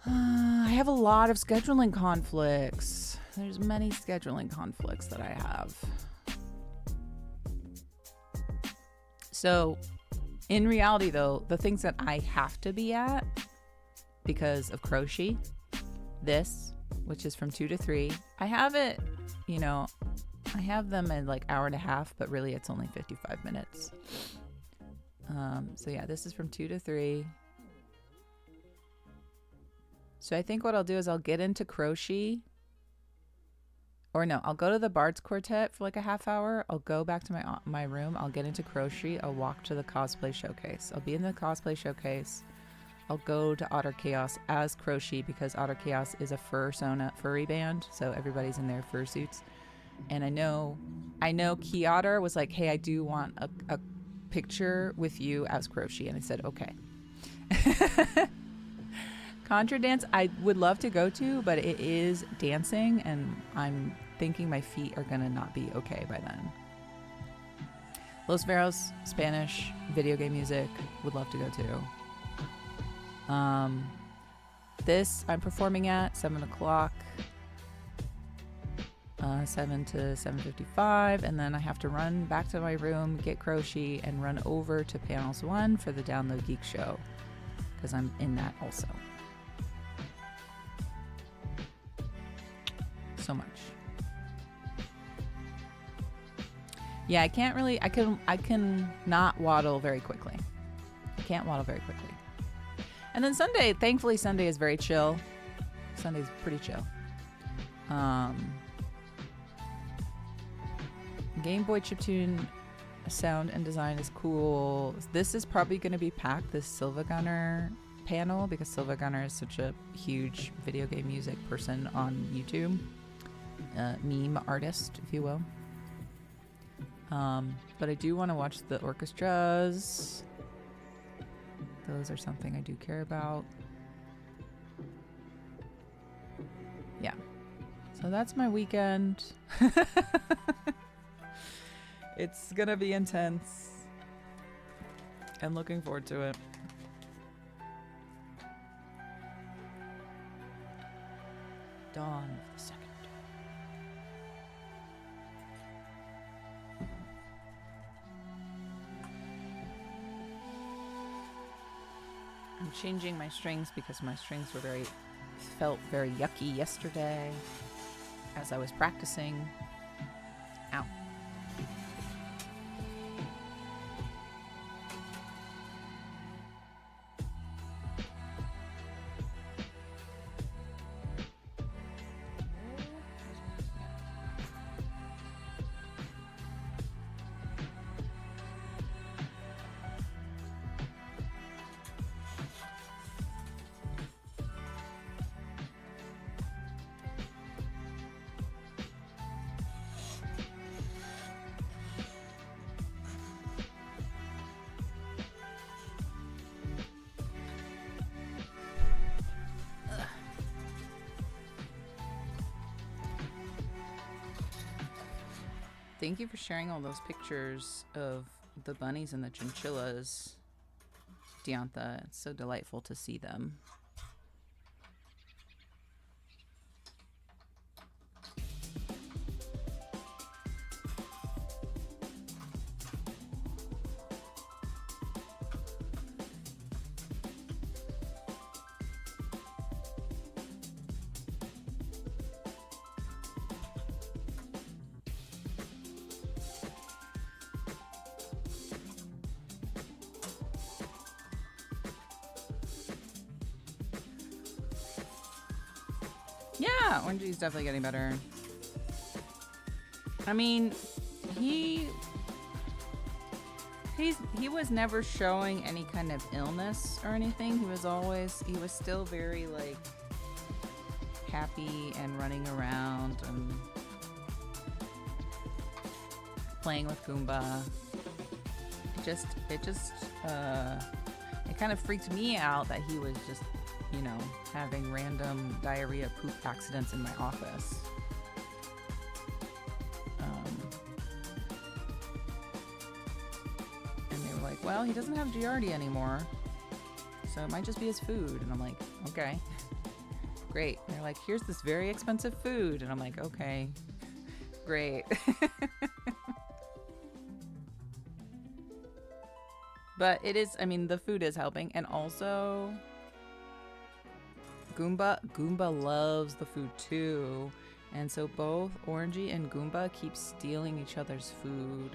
Speaker 2: I have a lot of scheduling conflicts. There's many scheduling conflicts that I have. So in reality though, the things that I have to be at because of crochet, this, which is from 2 to 3, I have it, you know, I have them in like hour and a half, but really it's only 55 minutes. So yeah, this is from 2 to 3. So I think what I'll do is I'll get into crochet, or no, I'll go to the Bard's Quartet for like a half hour. I'll go back to my room. I'll get into crochet. I'll walk to the cosplay showcase. I'll be in the cosplay showcase. I'll go to Otter Chaos as crochet because Otter Chaos is a furry band. So everybody's in their fursuits. And I know Key Otter was like, hey, I do want a picture with you as crochet. And I said, okay. Contra dance I would love to go to, but it is dancing and I'm thinking my feet are gonna not be okay by then. Los Veros, Spanish, video game music, would love to go to. This I'm performing at 7 o'clock, 7 to 7:55, and then I have to run back to my room, get crochet, and run over to Panels 1 for the Download Geek show, because I'm in that also. So much. Yeah, I can not waddle very quickly. I can't waddle very quickly. And then Sunday, thankfully Sunday is very chill. Sunday's pretty chill. Game Boy chiptune sound and design is cool. This is probably going to be packed, this Silva Gunner panel, because Silva Gunner is such a huge video game music person on YouTube. Meme artist, if you will. But I do want to watch the orchestras. Those are something I do care about. Yeah. So that's my weekend. It's gonna be intense. I'm looking forward to it. Dawn of the second. I'm changing my strings because my strings were felt very yucky yesterday as I was practicing. Ow. Thank you for sharing all those pictures of the bunnies and the chinchillas, Diantha. It's so delightful to see them. Yeah, Orangey's definitely getting better. I mean, he was never showing any kind of illness or anything. He was still very like happy and running around and playing with Goomba. It kind of freaked me out that he was just, you know, having random diarrhea poop accidents in my office. And they were like, well, he doesn't have Giardia anymore, so it might just be his food. And I'm like, okay, great. And they're like, here's this very expensive food. And I'm like, okay, great. But it is, I mean, the food is helping. And also, Goomba loves the food too. And so both Orangey and Goomba keep stealing each other's food,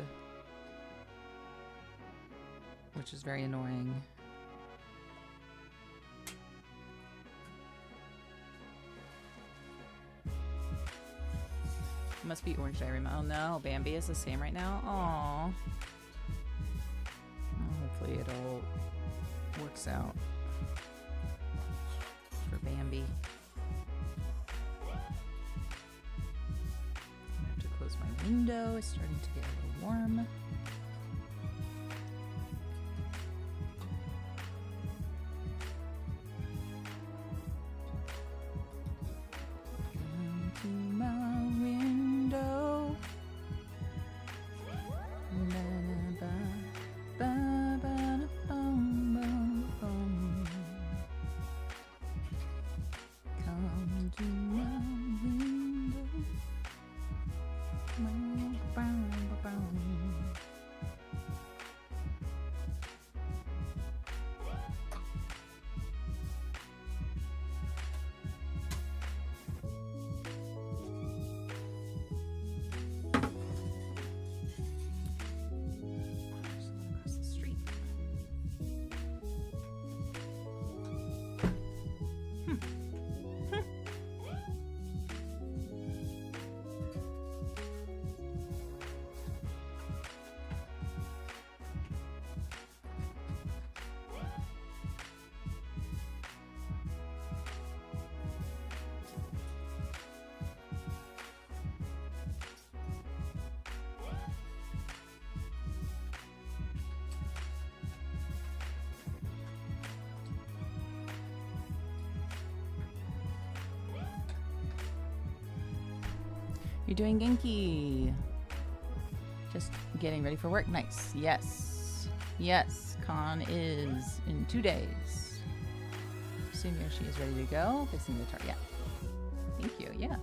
Speaker 2: which is very annoying. It must be Orange Diary. Oh no, Bambi is the same right now. Aww. Hopefully it all works out for Bambi. I have to close my window. It's starting to get a little warm. Come to my window. Come to my window. Across the street. You're doing Genki. Just getting ready for work. Nice. Yes. Yes. Con is in 2 days. Assume Yoshi is ready to go. Fixing the guitar. Yeah. Thank you. Yeah.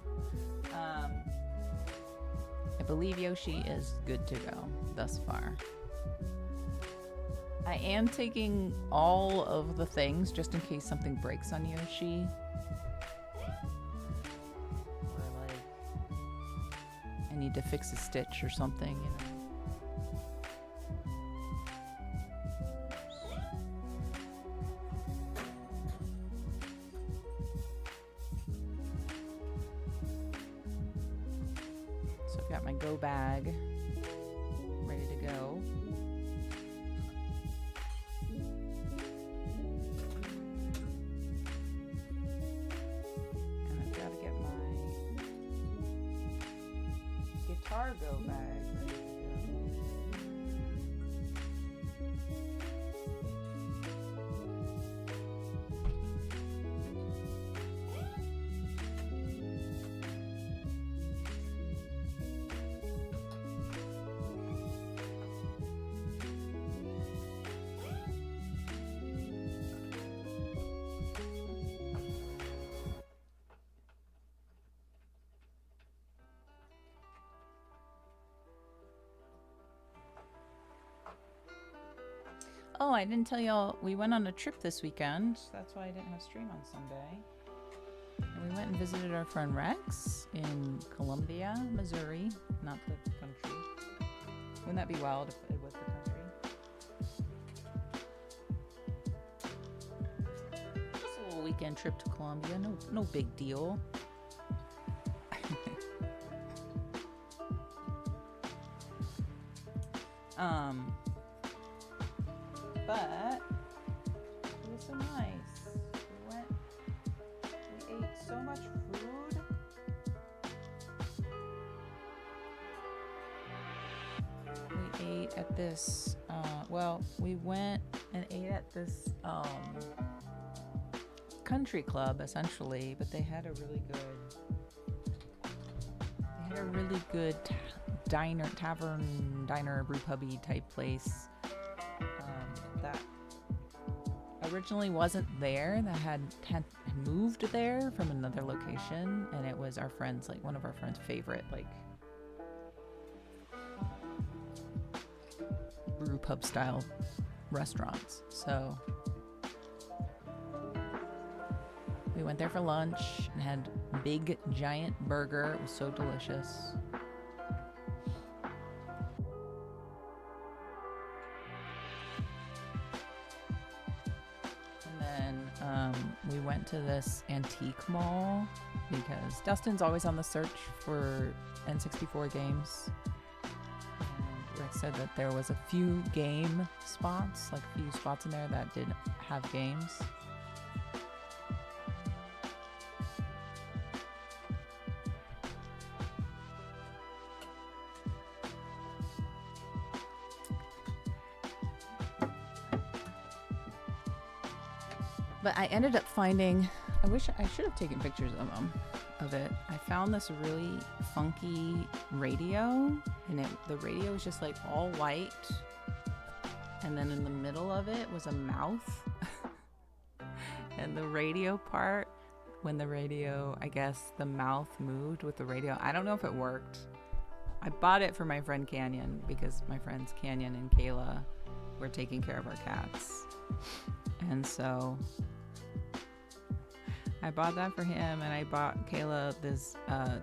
Speaker 2: I believe Yoshi is good to go thus far. I am taking all of the things just in case something breaks on Yoshi. I need to fix a stitch or something, you know. So I've got my go bag ready to go. And I've got to get my guitar go bag ready to go. Oh, I didn't tell y'all, we went on a trip this weekend. That's why I didn't have stream on Sunday. And we went and visited our friend Rex in Columbia, Missouri. Not the country. Wouldn't that be wild if it was the country? Just a little weekend trip to Columbia. No big deal. But it was so nice. We ate so much food. We ate at this, we went and ate at this country club essentially, but they had a really good diner, brew pubby type place that originally wasn't there, that had moved there from another location, and it was one of our friends' favorite brew pub style restaurants. So we went there for lunch and had a big giant burger. It was so delicious. We went to this antique mall because Dustin's always on the search for N64 games. And Rick said that there was a few game spots, a few spots in there that did have games. But I ended up finding, I wish I should have taken pictures of it. I found this really funky radio, and the radio was just all white, and then in the middle of it was a mouth. And the radio part, when the mouth moved with the radio, I don't know if it worked. I bought it for my friend Canyon because my friends Canyon and Kayla were taking care of our cats. And so I bought that for him, and I bought Kayla this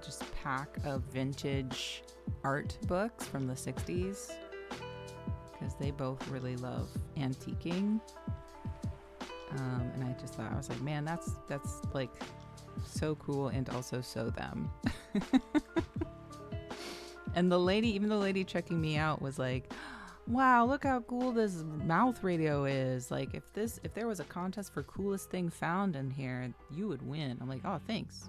Speaker 2: just pack of vintage art books from the 60s because they both really love antiquing. And I just thought, I was like, man, that's so cool and also so them. And the lady checking me out was like, wow, look how cool this mouth radio is. If there was a contest for coolest thing found in here, you would win. I'm like, oh, thanks.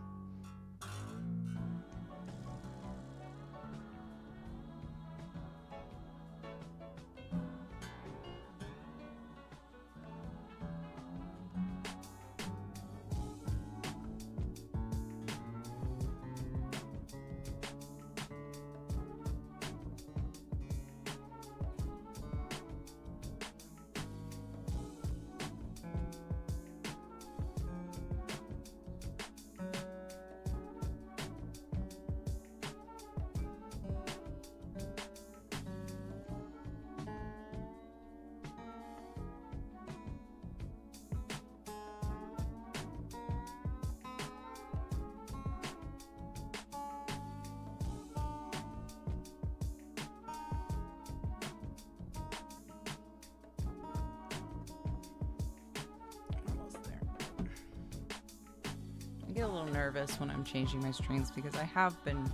Speaker 2: I get a little nervous when I'm changing my strings because I have been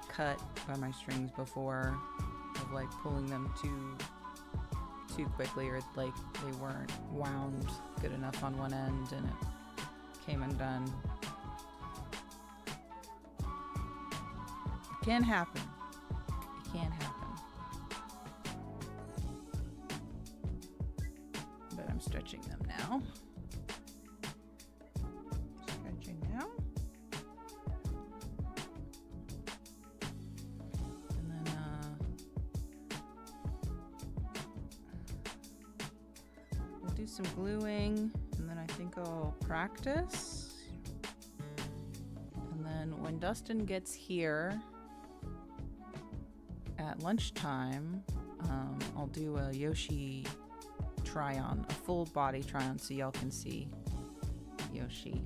Speaker 2: cut by my strings before of pulling them too quickly, or they weren't wound good enough on one end and it came undone. It can happen. It can happen. But I'm stretching them now. Do some gluing, and then I think I'll practice. And then when Dustin gets here at lunchtime, I'll do a Yoshi try-on, a full body try-on, so y'all can see Yoshi.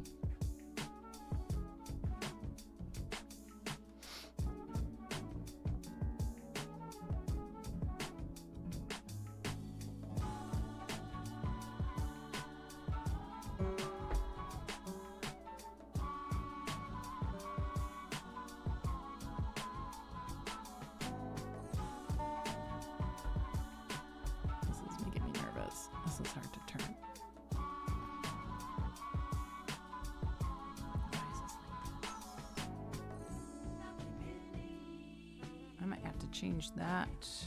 Speaker 2: change that. Is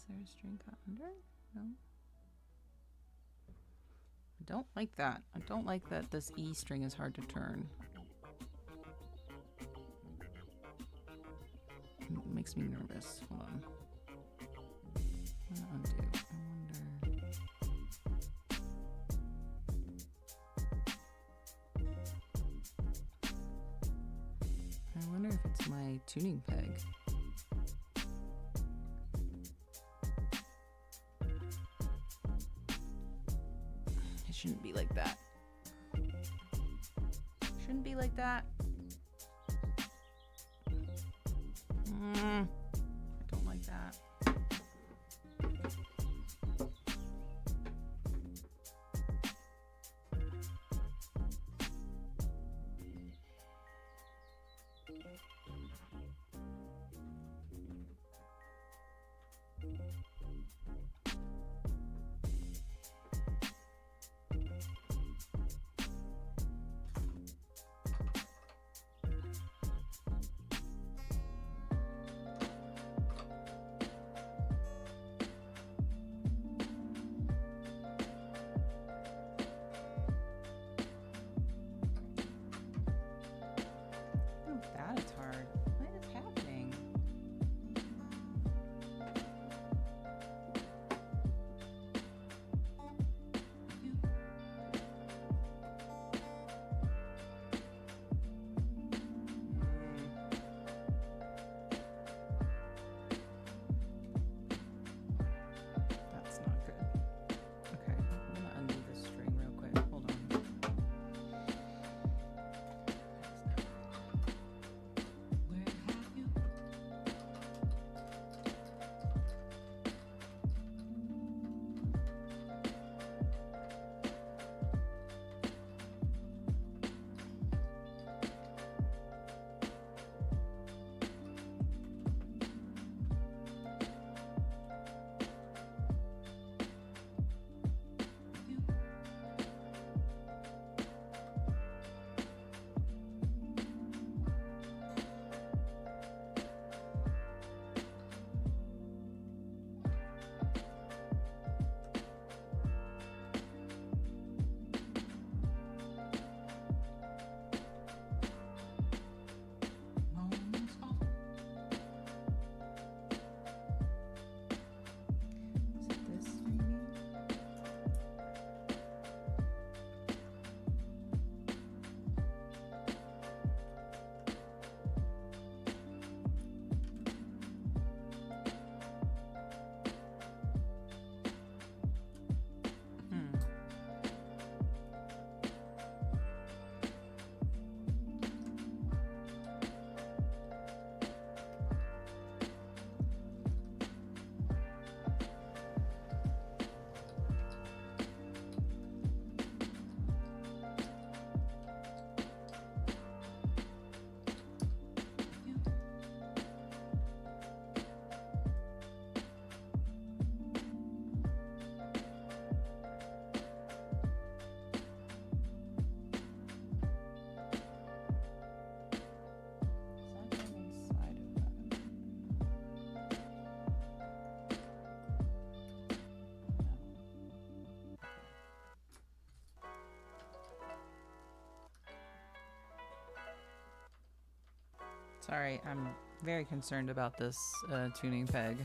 Speaker 2: there a string cut under? No. I don't like that. I don't like that this E string is hard to turn. It makes me nervous. Hold on. I'm gonna undo. I wonder if it's my tuning peg. It shouldn't be like that. Shouldn't be like that. I don't like that. That is hard. What is happening? That's not good. Okay, I'm gonna undo this string real quick. Hold on. Is it this maybe? Is that the inside of that? Sorry, I'm very concerned about this tuning peg.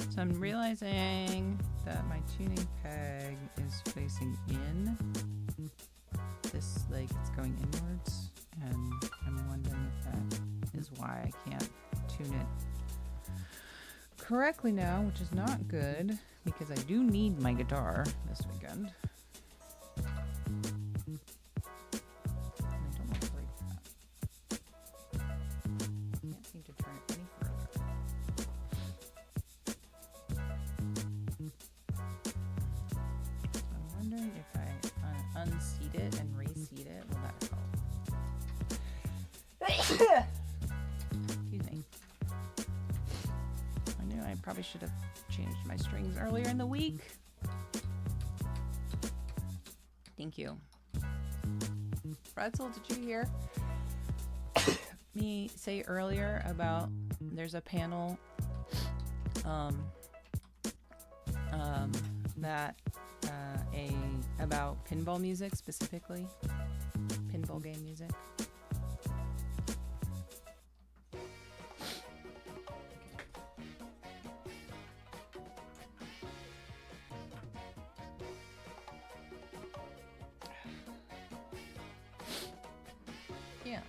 Speaker 2: So I'm realizing that my tuning peg is facing in. This, like, it's going inwards, and I'm wondering if that is why I can't tune it correctly now, which is not good because I do need my guitar this weekend. And I don't want to break that. Can't seem to turn it any further. So I'm wondering if I unseat it and reseat it, will that help? Excuse me. I knew I probably should have changed my strings earlier in the week. Thank you. Pretzel, did you hear me say earlier about there's a panel that about pinball music, specifically pinball game music? Yeah.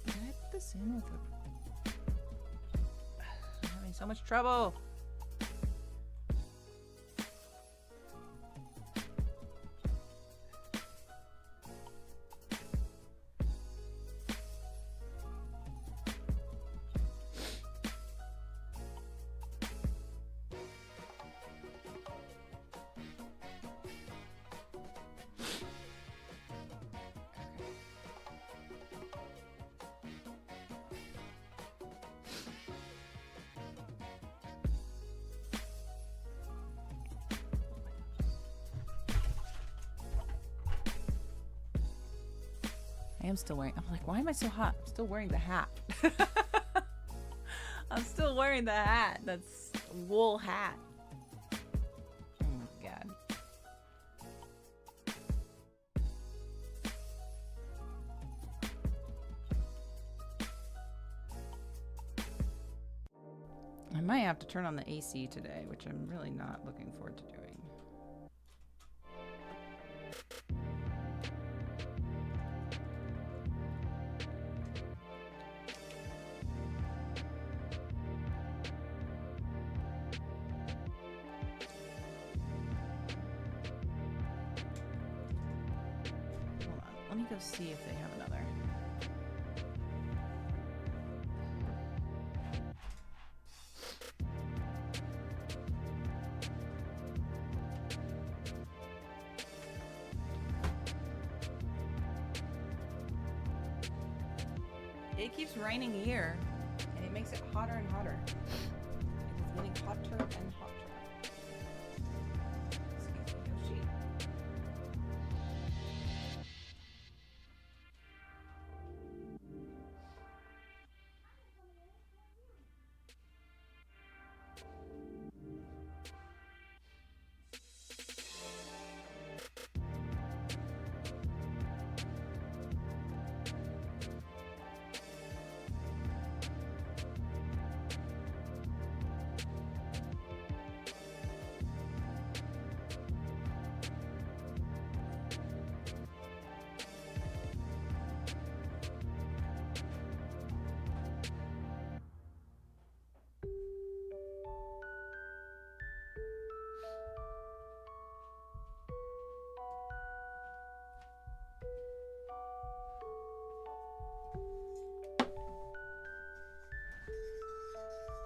Speaker 2: Did I put this in with a... I'm having so much trouble. I am still wearing, I'm like, why am I so hot? I'm still wearing the hat. I'm still wearing the hat. That's a wool hat. Oh my God. I might have to turn on the AC today, which I'm really not looking forward to doing. Let me go see if they have another. It keeps raining here, and it makes it hotter and hotter. It is getting hotter and hotter. Excuse me, Yoshi.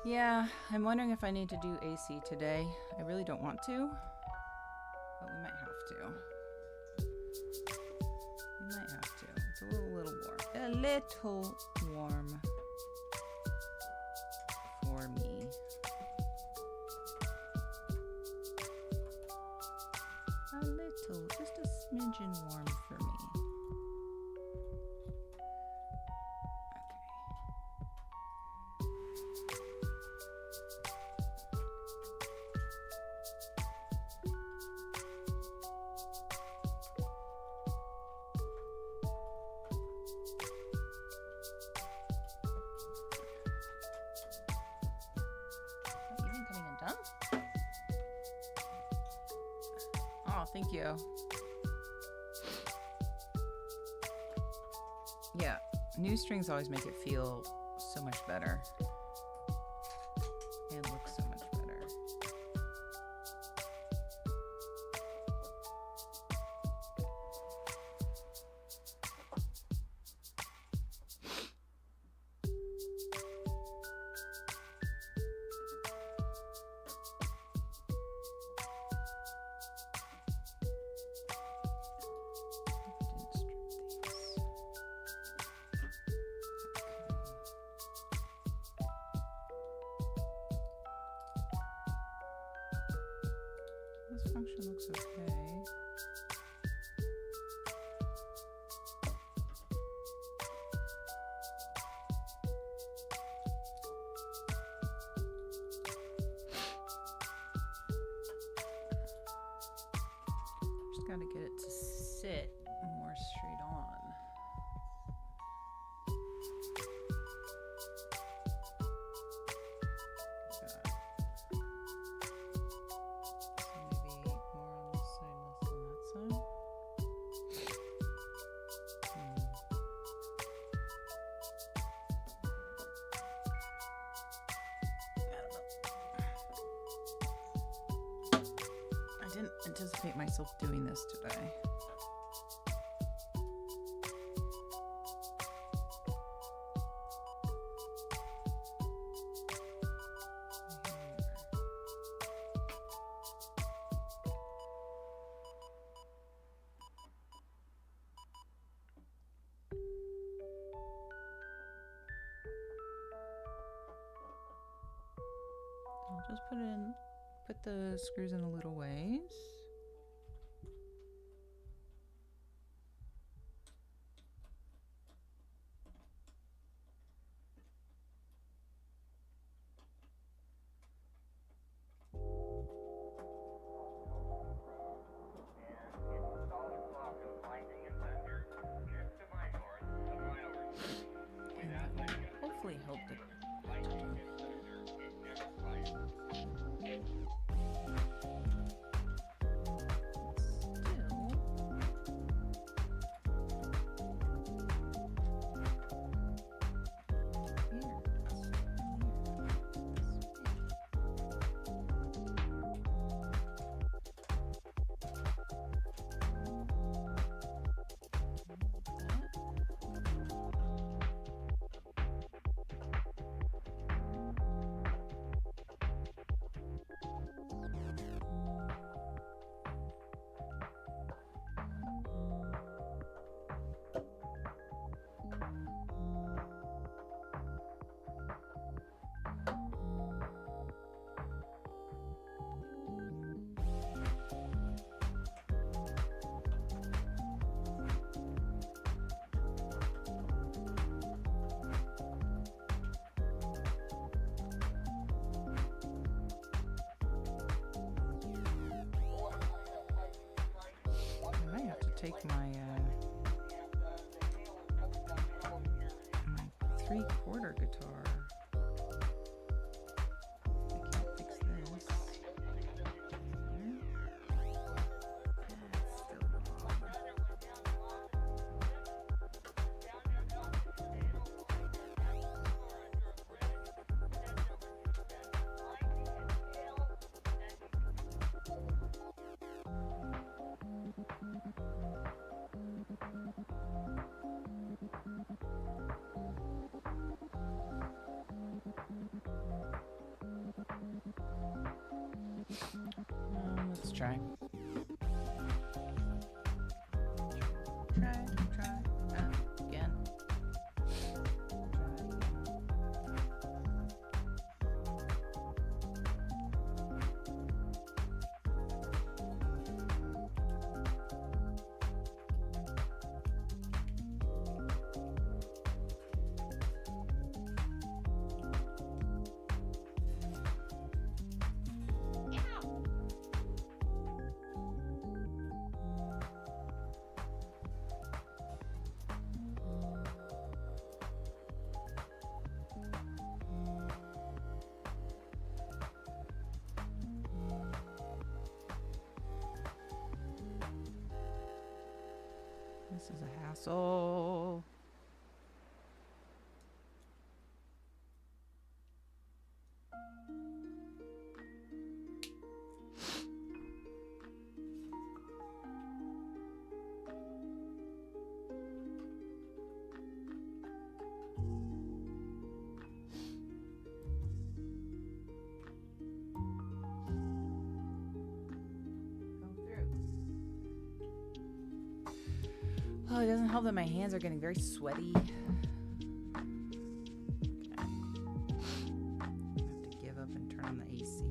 Speaker 2: Yeah, I'm wondering if I need to do AC today. I really don't want to, but we might have to. We might have to. It's a little warm. A little warm for me. A little, just a smidgen warm for me. Even coming undone? Thank you. Yeah, new strings always make it feel so much better and look so much better. This function looks okay. Just gotta get it to sit more straight on. I didn't anticipate myself doing this today. I'll just put the screws in a little ways. And that will hopefully help the take my 3/4 guitar. I can't fix this. Let's try. Try. Again. This is a hassle. Oh, it doesn't help that my hands are getting very sweaty. Okay. I have to give up and turn on the AC.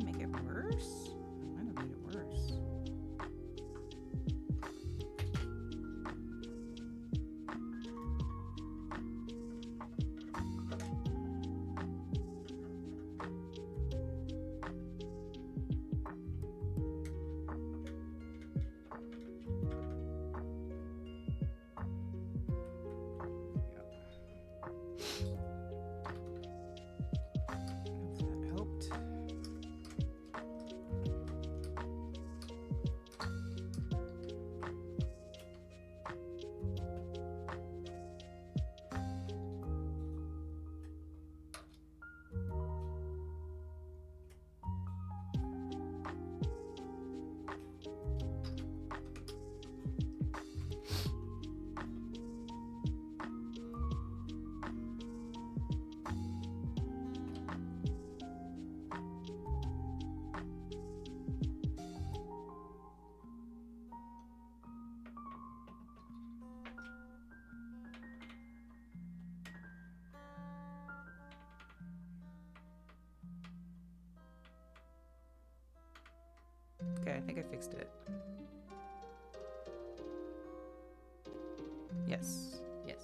Speaker 2: Make it worse? I might have made it worse. Okay, I think I fixed it. Yes, yes.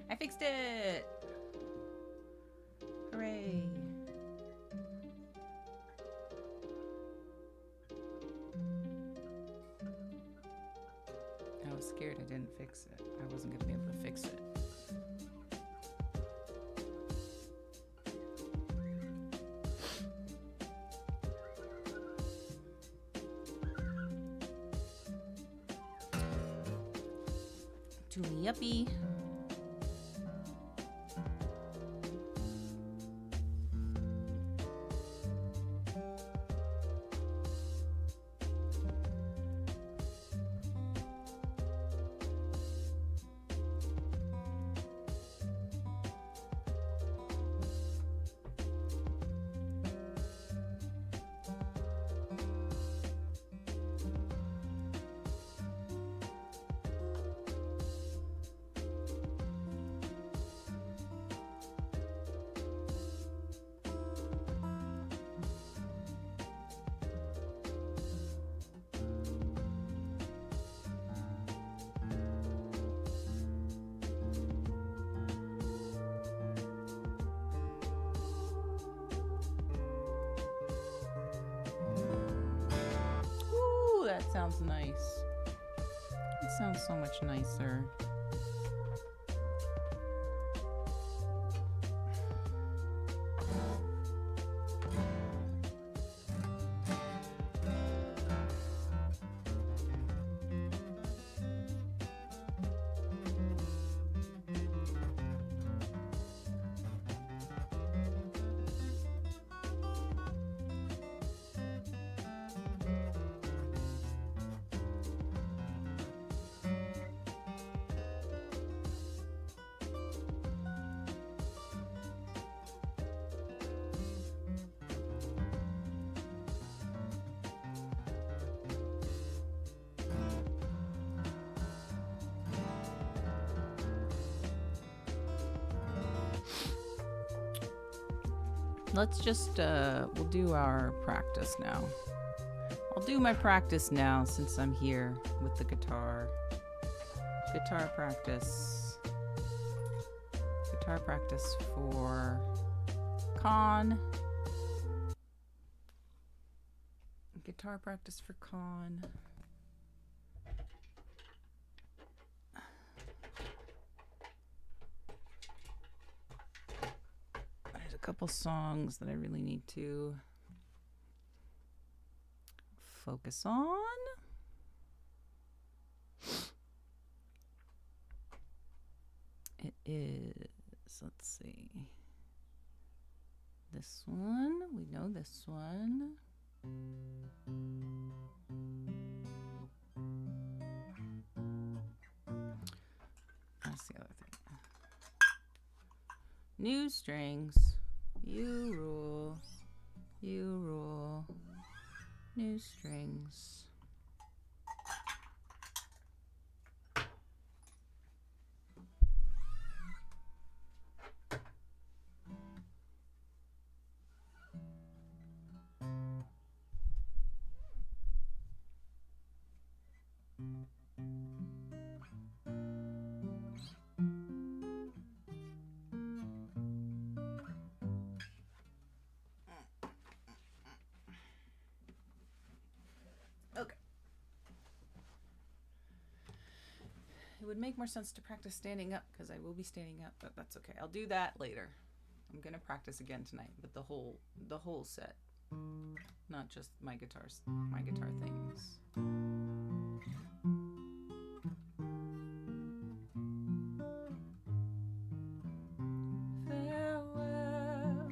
Speaker 2: I fixed it! Hooray! I was scared I didn't fix it. I wasn't gonna be able to fix it. Yuppie. That sounds nice. It sounds so much nicer. Let's just, we'll do our practice now. I'll do my practice now since I'm here with the guitar. Guitar practice. Guitar practice for con. Guitar practice for con. There's a couple songs that I really need to focus on. It is, let's see, this one. We know this one. That's the other thing. New strings. You rule. You rule. New strings. Okay. It would make more sense to practice standing up because I will be standing up, but that's okay. I'll do that later. I'm gonna practice again tonight, but the whole set, not just my guitar things. Farewell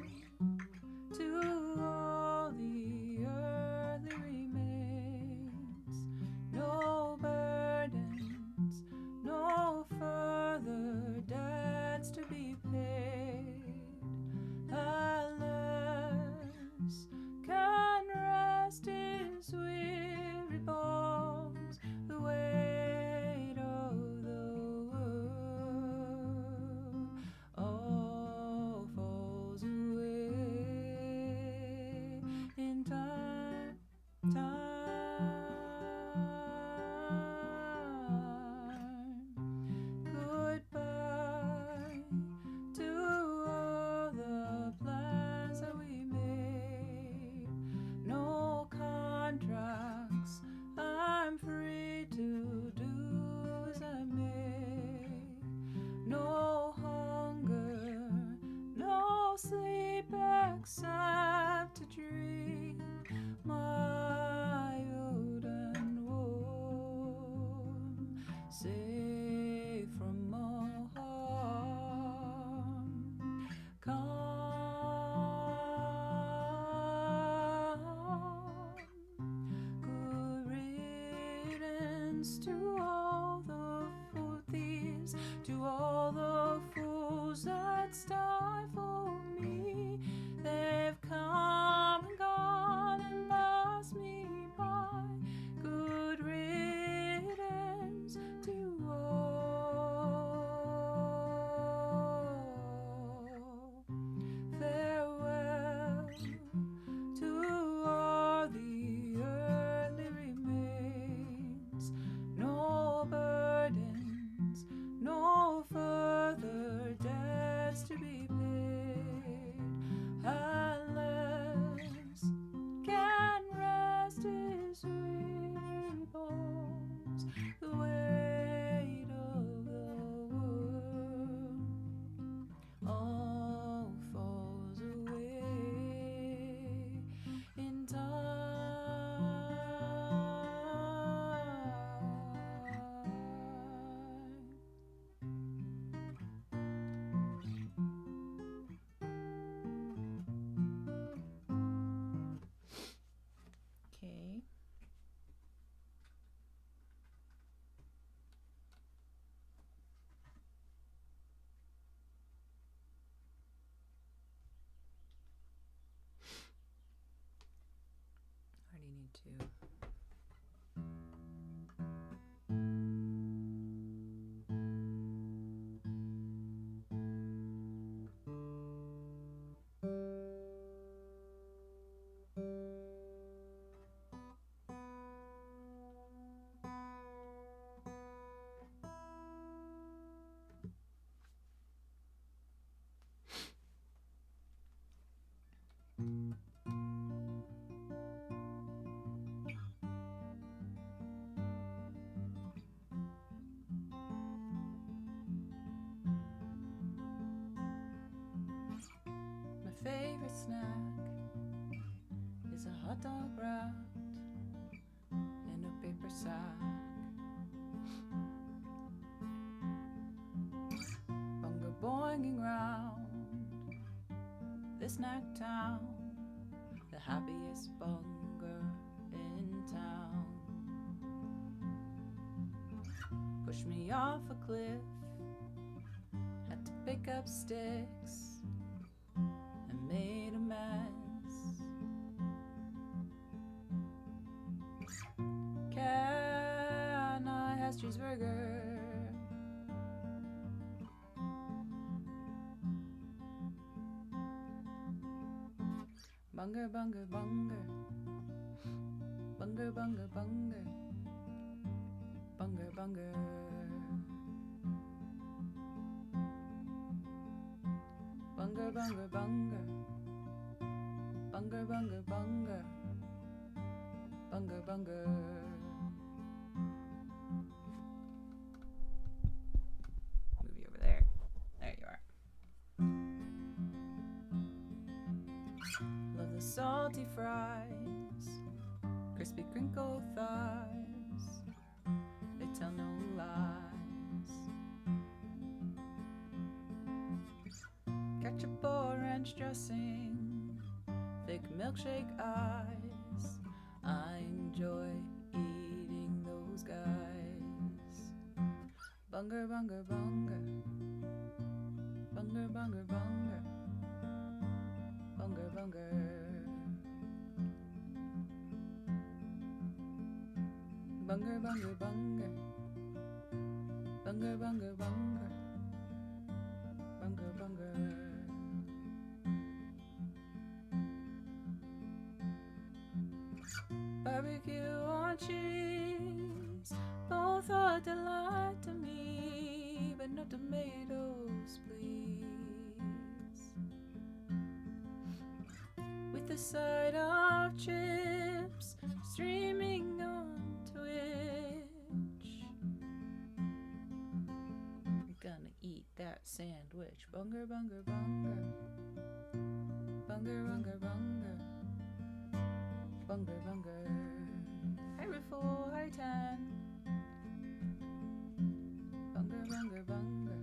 Speaker 2: to all the earthly remains, no burdens, no further debts to be paid. Alas, can rest his weary bones, the weight of the world all falls away in time. Goodbye to all the plans that we made. No contracts, I'm free to do as I may. No hunger, no sleep except to dream mild and warm, safe from all harm. Calm, good riddance to all the fool thieves, to all the fools that stifle me. They've come and gone and passed me by. Good riddance to all. Farewell to all the earthly remains, no burdens, no further debts to be paid. Alas, can rest his weary bones, the weight of the world all falls away in time. Okay. I already need to. favorite snack is a hot dog wrapped in a paper sack. Bunga boinging round this snack town, the happiest bunger in town. Pushed me off a cliff, had to pick up sticks and made a mess. Can I have cheeseburger? Bunger, bunger, bunger. Bunger, bunger, bunger. Bunger, bunger. Bunger, bunger, bunger. Bunger, bunger, bunger. Bunger, bunger. Move you over there. There you are. Love the salty fries, crispy crinkle thighs. They tell no lies. Ketchup orange dressing, thick milkshake eyes. I enjoy eating those guys. Bunger, bunger, bunger. Bunger, bunger, bunger. Bunger, bunger. Bunger, bunger, bunger. Bunger, bunger, bunger. Bunger, bunger. Barbecue on cheese, both a delight to me, but no tomatoes, please. With the side of chips streaming on Twitch, I'm gonna eat that sandwich. Bunger, bunger, bunger. Bunger, bunger, bunger. Bunger, bunger. Hi, Rufo. Hi, Tan. Bunger, bunger, bunger.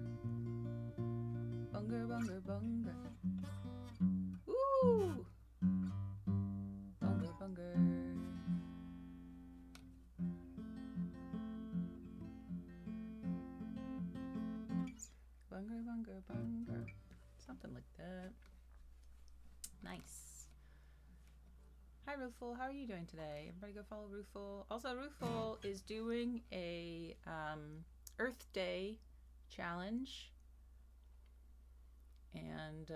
Speaker 2: Bunger, bunger, bunger. Ooh! Bunger, bunger. Bunger, bunger, bunger. Something like that. Nice. Hi, Ruful. How are you doing today? Everybody go follow Ruful. Also, Ruful is doing a Earth Day challenge. And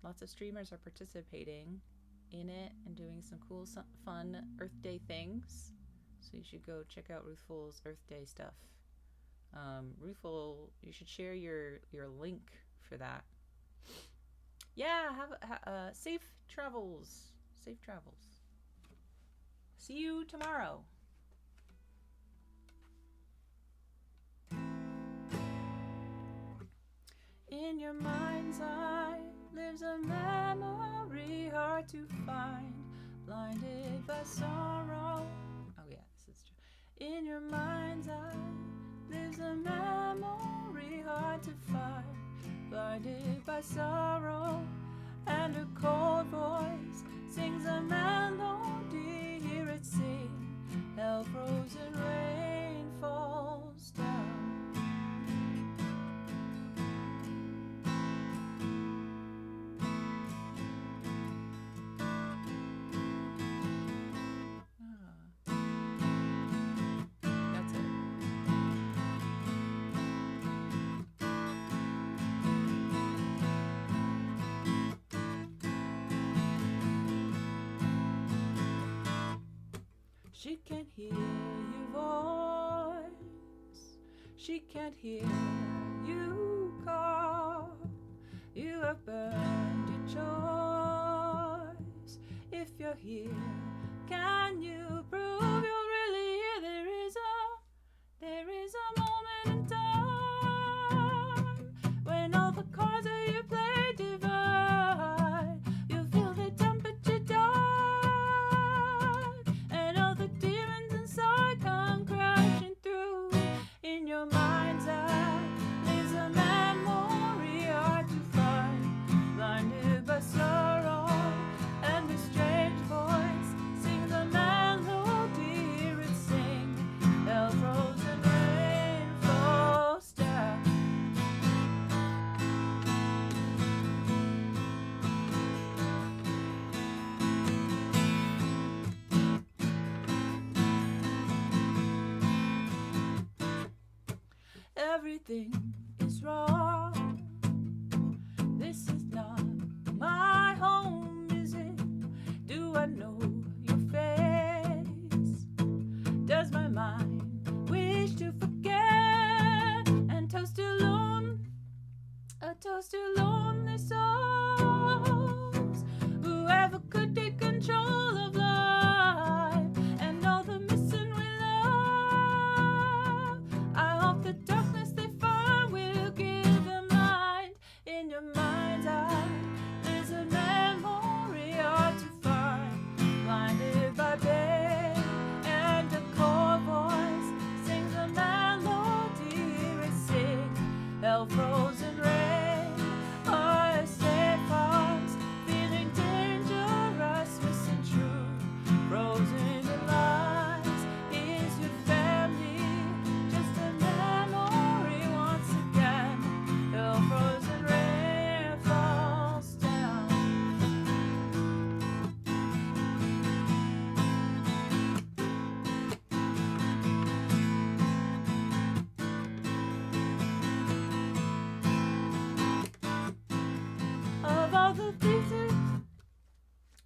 Speaker 2: lots of streamers are participating in it and doing some cool, fun Earth Day things. So you should go check out Ruful's Earth Day stuff. Ruful, you should share your link for that. Yeah, have safe travels. Safe travels. See you tomorrow. In your mind's eye lives a memory hard to find, blinded by sorrow. Oh yeah, this is true. In your mind's eye lives a memory hard to find, blinded by sorrow, and a cold voice sings a melody. Hear it sing, hell frozen rain falls down. That's it. She can't hear your voice. She can't hear you call. You have burned your choice. If you're here, can you prove you're really here? There is a moment in time when all the cards that you played divine. everything is wrong. This is not my home, is it? Do I know your face? Does my mind wish to forget and toast to a toast to lonely souls? Whoever could take control of life and all the missing we love. I hope the darkness they find will give them light. In your mind's eye, there's a memory hard to find, blinded by day, and a cold voice sings a melody erasing hell frozen rain. Our safe hearts feeling dangerous, missing truth, frozen in lies. Is your family just a memory once again? Hell frozen rain falls down.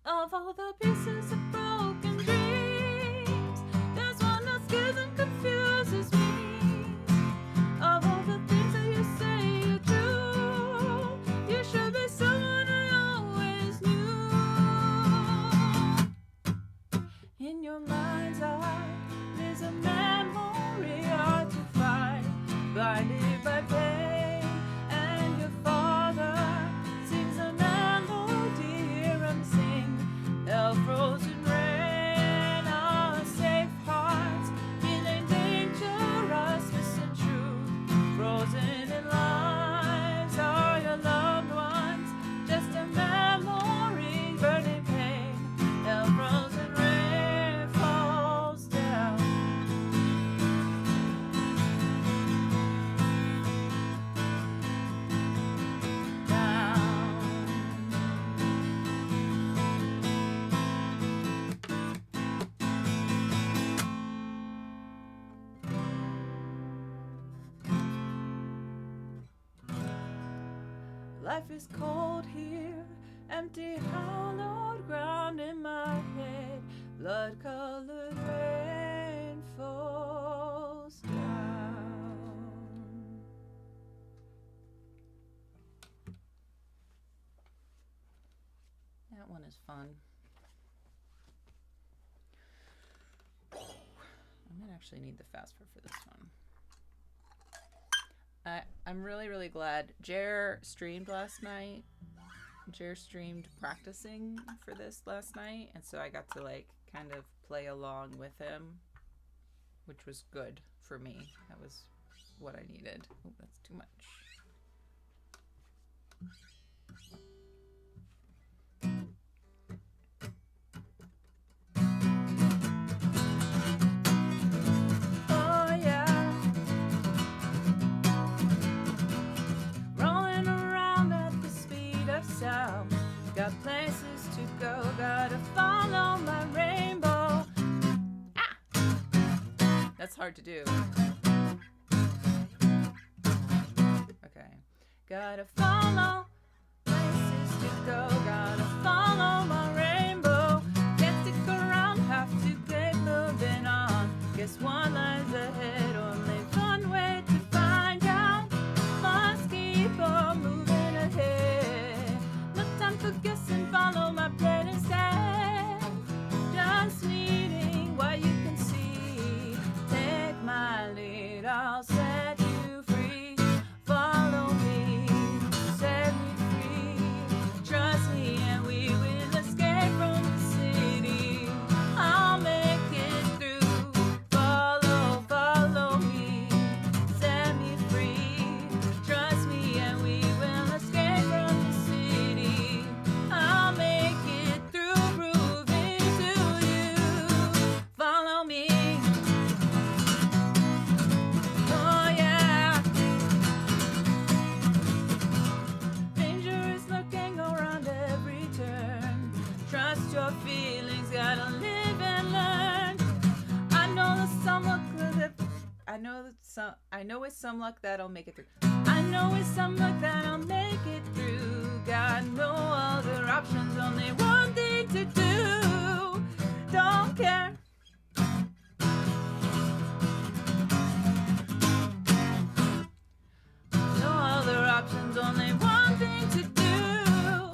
Speaker 2: Of all the pieces of broken dreams, there's one that scares and confuses me. Of all the things that you say are true, you should be someone I always knew. In your mind's eye, there's a memory hard to find, blinded by pain, and your father sings a melody erasing hell frozen rain. Our safe hearts feeling dangerous, missing truth, frozen in lives. Are your loved ones just a memory, burning pain? Hell frozen rain falls down. Life is cold here, empty, hollowed ground in my head. Blood-colored rain falls down. That one is fun. I might actually need the fast forward for this one. I'm really, really glad Jer streamed last night. Jer streamed practicing for this last night, and so I got to like kind of play along with him, which was good for me. That was what I needed. Oh, that's too much. Got places to go, gotta follow my rainbow. Ah! That's hard to do. Okay. Gotta follow places to go, gotta follow my rainbow. Can't stick around, have to get moving on. Guess one lies ahead, only one way to find out. Must keep on moving ahead. No time for guessing, follow my plan instead. Just needing what you can see. Take my lead, I'll set you free. Follow me, set me free. Trust me and we will escape from the city. I'll make it through. Follow with some luck that I'll make it through. I know with some luck that I'll make it through. Got no other options, only one thing to do. Don't care. No other options, only one thing to do.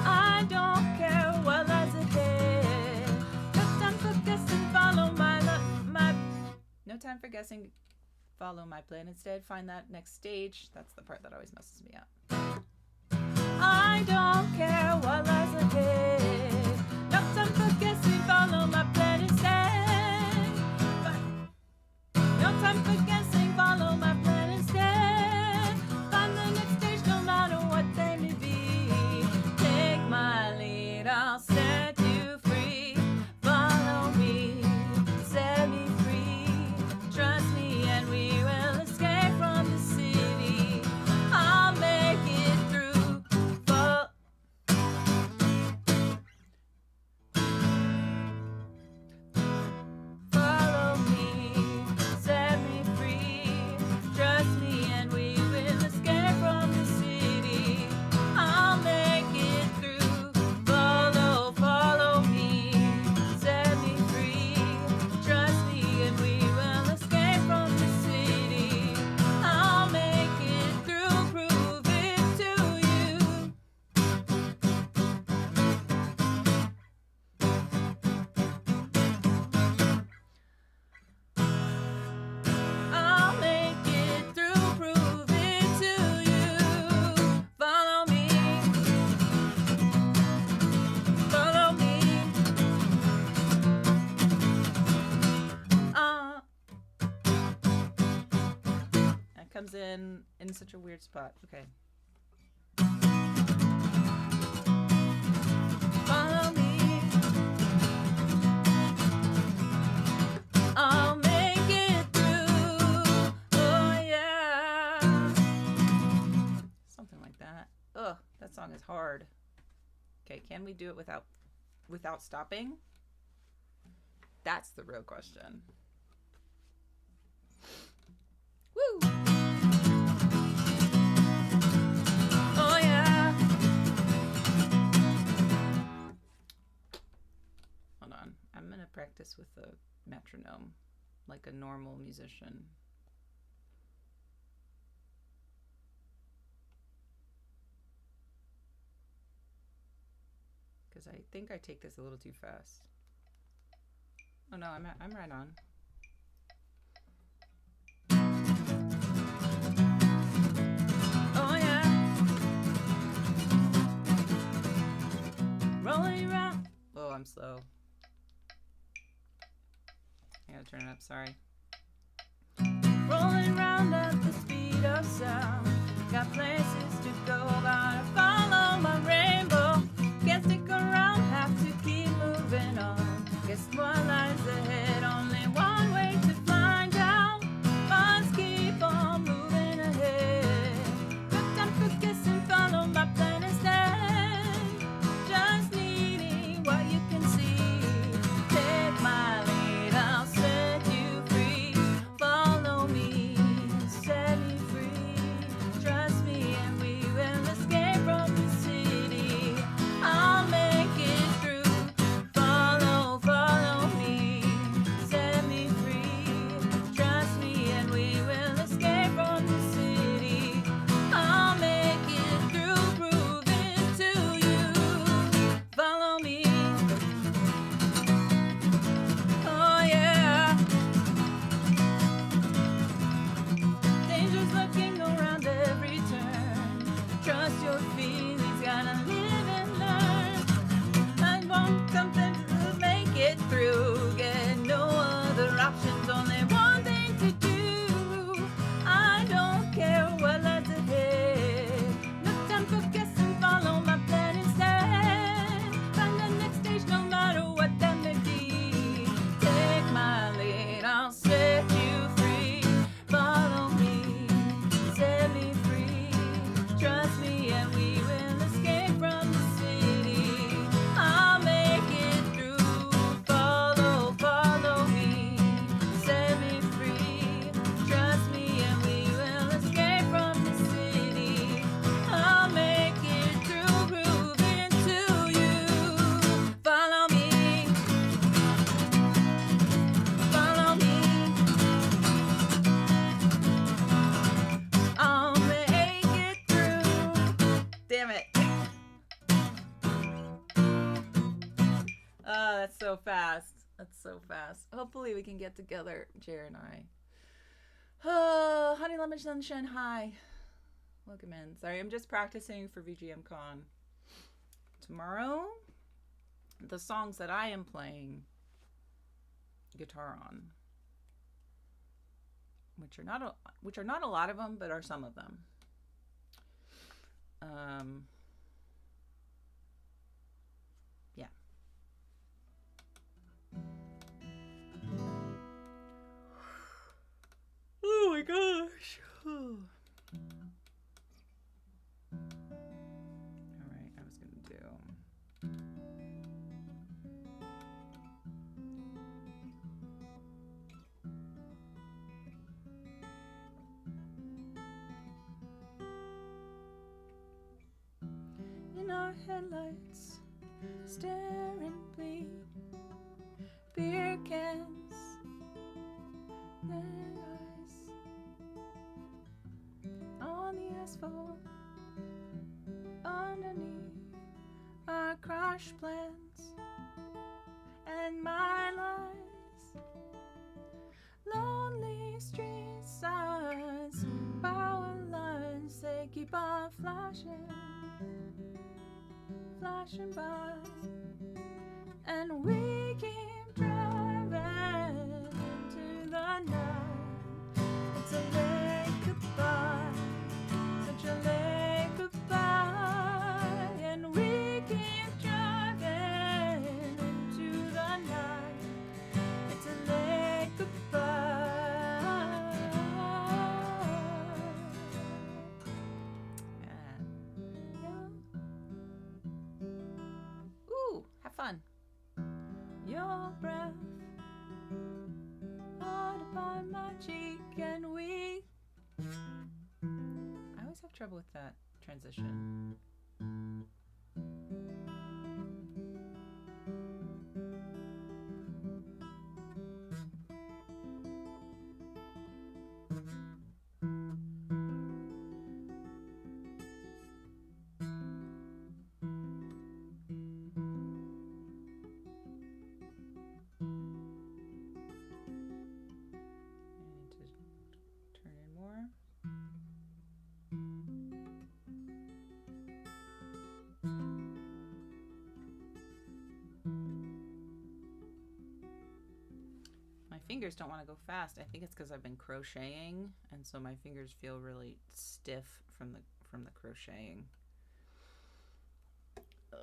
Speaker 2: I don't care what lies ahead. No time for guessing, follow my no time for guessing, follow my plan instead. Find that next stage. That's the part that always messes me up. I don't care what lies ahead. No time for guessing, follow my plan instead. No time for guessing, follow my plan instead. Find the next stage, no matter what they may be. Take my lead, I'll set you free. Follow me, set me free. Trust me and we will escape from the city. I'll make it through. Follow me, set me free. Trust me and we will escape from the city. I'll make it through. Follow me, set me free. Trust me and we will escape from the city. I'll make it through, prove it to you. I'll make it through, prove it to you. Follow me, follow me. That comes in such a weird spot. Okay. Follow me. I'll make it through. Oh yeah. Something like that. Ugh, that song is hard. Okay, can we do it without stopping? That's the real question. Woo! Oh yeah. Hold on. I'm gonna practice with the metronome like a normal musician. Because I think I take this a little too fast. Oh no, I'm right on. Oh yeah. Rolling around. Oh, I'm slow. I gotta turn it up, sorry. Rolling around at the speed of sound. Got places to go, gotta follow my rainbow. Can't stick around, have to keep moving on. Guess what lies ahead, only one way to find out. Must keep on moving ahead. No time for guessing, follow my plan instead. Just needing what you can see. Take my lead, I'll set you free. Follow me, set me free. Trust me and we will escape from so fast. That's so fast. Hopefully we can get together, Jer and I. Oh, Honey Lemon Sunshine, hi. Welcome in. Sorry, I'm just practicing for vgmcon. Tomorrow, the songs that I am playing guitar on, which are not a lot of them, but are some of them. Yeah. Oh my gosh. All right, I was gonna do. In our headlights, staring bleed, beer cans, their eyes on the asphalt underneath our crash plans and my lies. Lonely street signs, power lines, they keep on flashing by, and we keep driving into the night. It's a late goodbye, such a late goodbye, and we keep driving into the night. It's a late goodbye. Ooh, have fun. Your breath hard upon my cheek, and we. I always have trouble with that transition. Fingers don't want to go fast. I think it's because I've been crocheting, and so my fingers feel really stiff from the crocheting. Ugh.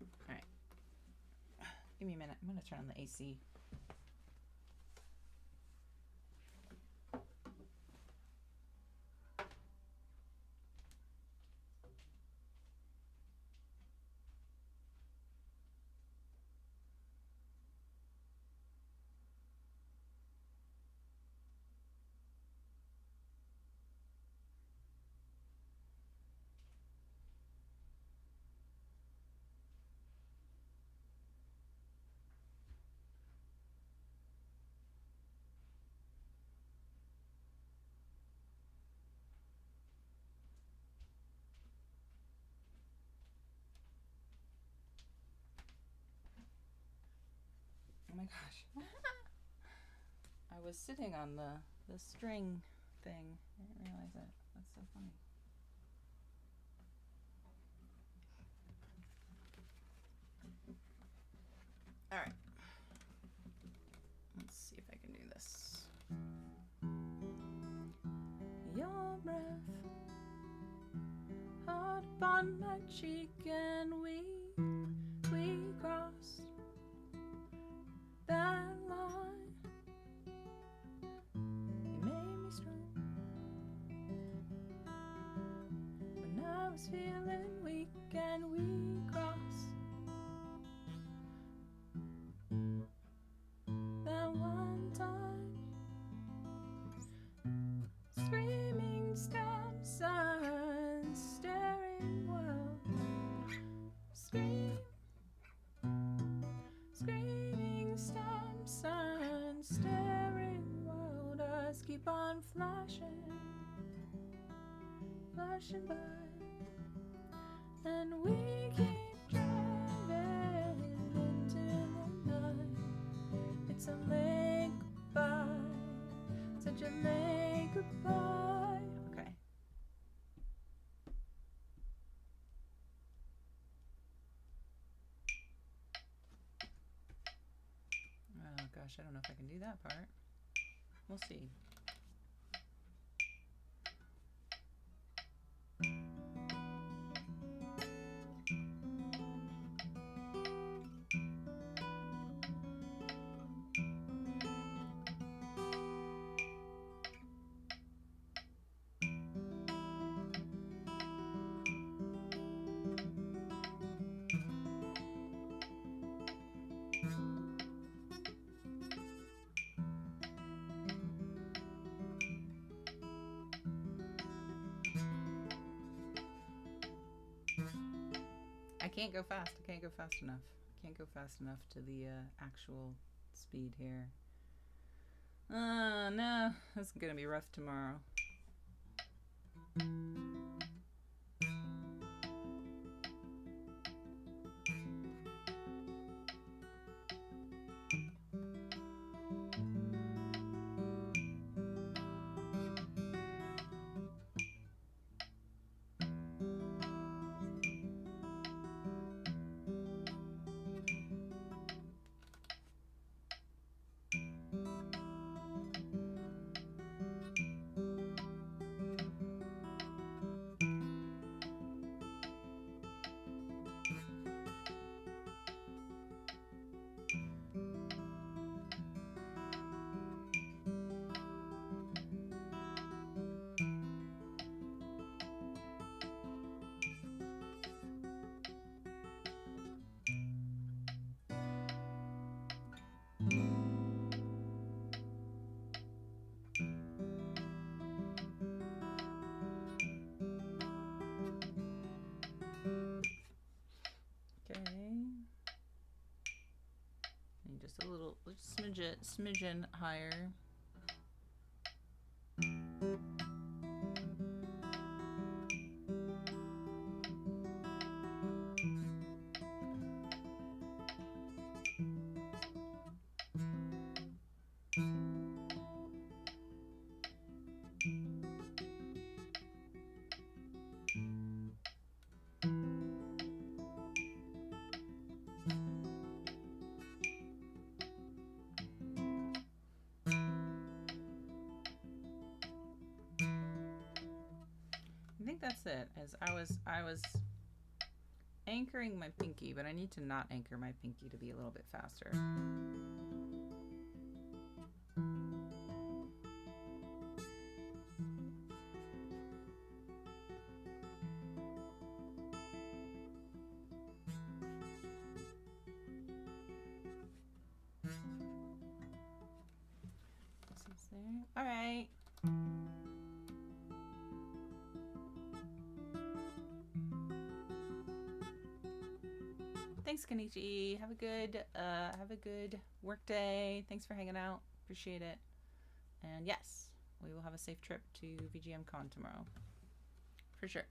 Speaker 2: All right, give me a minute. I'm gonna turn on the AC. Oh my gosh. I was sitting on the string thing. I didn't realize it. That's so funny. All right. Let's see if I can do this. Your breath hard upon my cheek, and we crossed that line. You made me strong when I was feeling weak, and we crossed that one time. Screaming stop signs, staring wild. Screaming stop signs, staring wild. Eyes keep on flashing by. And we keep driving into the night. It's a late goodbye, such a late goodbye. Okay. Oh gosh, I don't know if I can do that part. We'll see. I can't go fast. I can't go fast enough. I can't go fast enough to the actual speed here. No. It's going to be rough tomorrow. Just a little, smidgen higher. I think that's it. As I was anchoring my pinky, but I need to not anchor my pinky to be a little bit faster. This is there. All right. Thanks, Kenichi. Have a good work day. Thanks for hanging out. Appreciate it. And yes, we will have a safe trip to vgmcon tomorrow. For sure.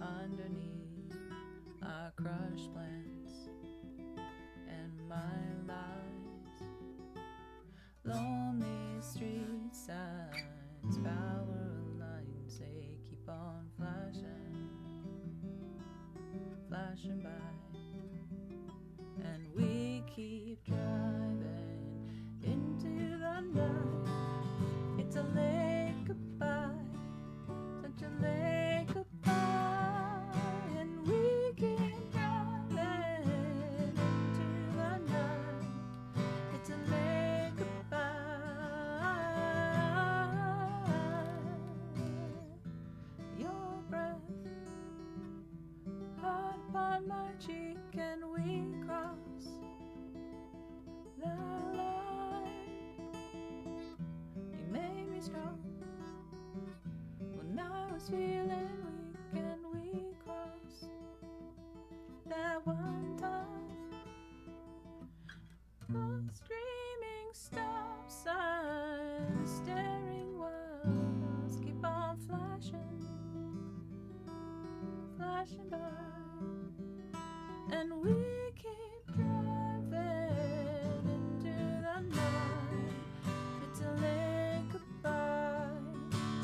Speaker 2: Underneath our crushed plans and my lies, lonely street signs, power lines, they keep on flashing by, and we keep driving into the night. It's a late goodbye, such a late goodbye. And we keep driving cheek and we cross the line. You made me strong when I was feeling weak, and we crossed that one time. The screaming stop signs, staring worlds keep on flashing by, and we keep driving into the night. It's a late goodbye,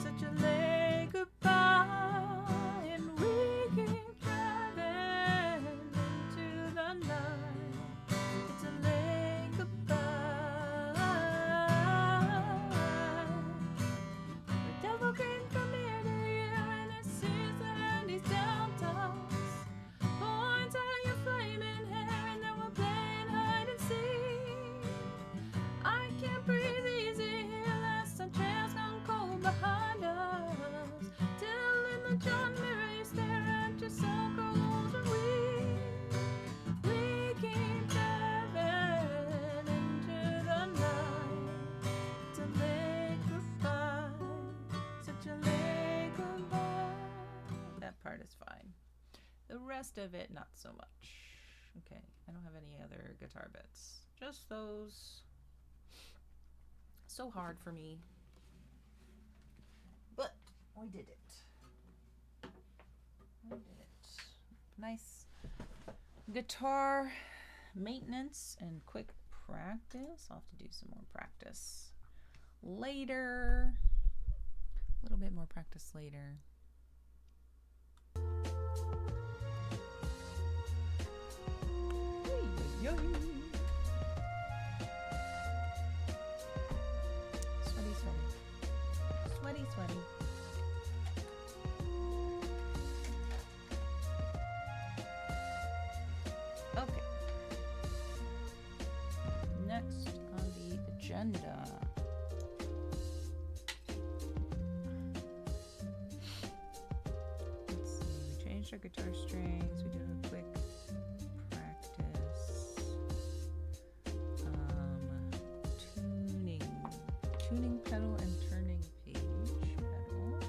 Speaker 2: such a late goodbye, and we keep driving into the night. It's a late goodbye. The devil came from here to you, and it sees that he's down toes. Points out your flaming hair, and then we're playing hide and seek. I can't breathe easy here, last time trails gone cold behind us. Till in the drawn mirror you stare at yourself, grow old and weak. We keep driving into the night. It's a late goodbye, such a late goodbye. That part is fine. The rest of it, not so much. Okay, I don't have any other guitar bits. Just those. So hard for me. But we did it. We did it. Nice guitar maintenance and quick practice. I'll have to do some more practice later. A little bit more practice later. Sweaty, sweaty. Sweaty, sweaty. Okay. Next on the agenda. Let's see. We changed our guitar strings. We did a quick practice. Tuning pedal and turning page pedal.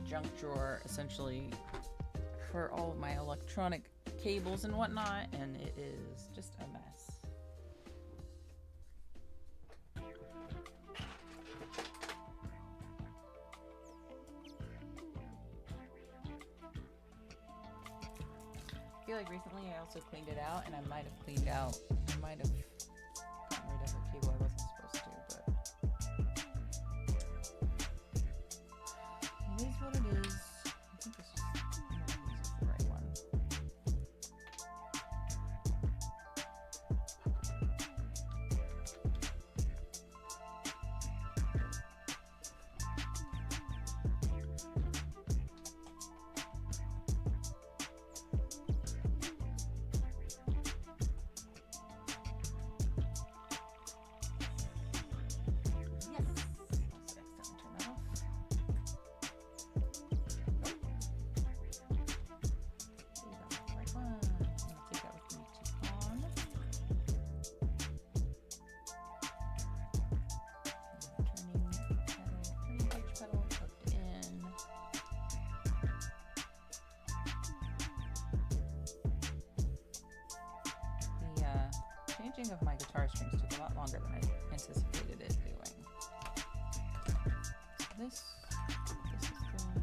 Speaker 2: Junk drawer essentially for all of my electronic cables and whatnot, and it is just a mess. I feel like recently I also cleaned it out, and I might have gotten rid of a cable I wasn't supposed to, but it is what it is. I think this is the right one. Changing of my guitar strings took a lot longer than I anticipated it doing. So this is done.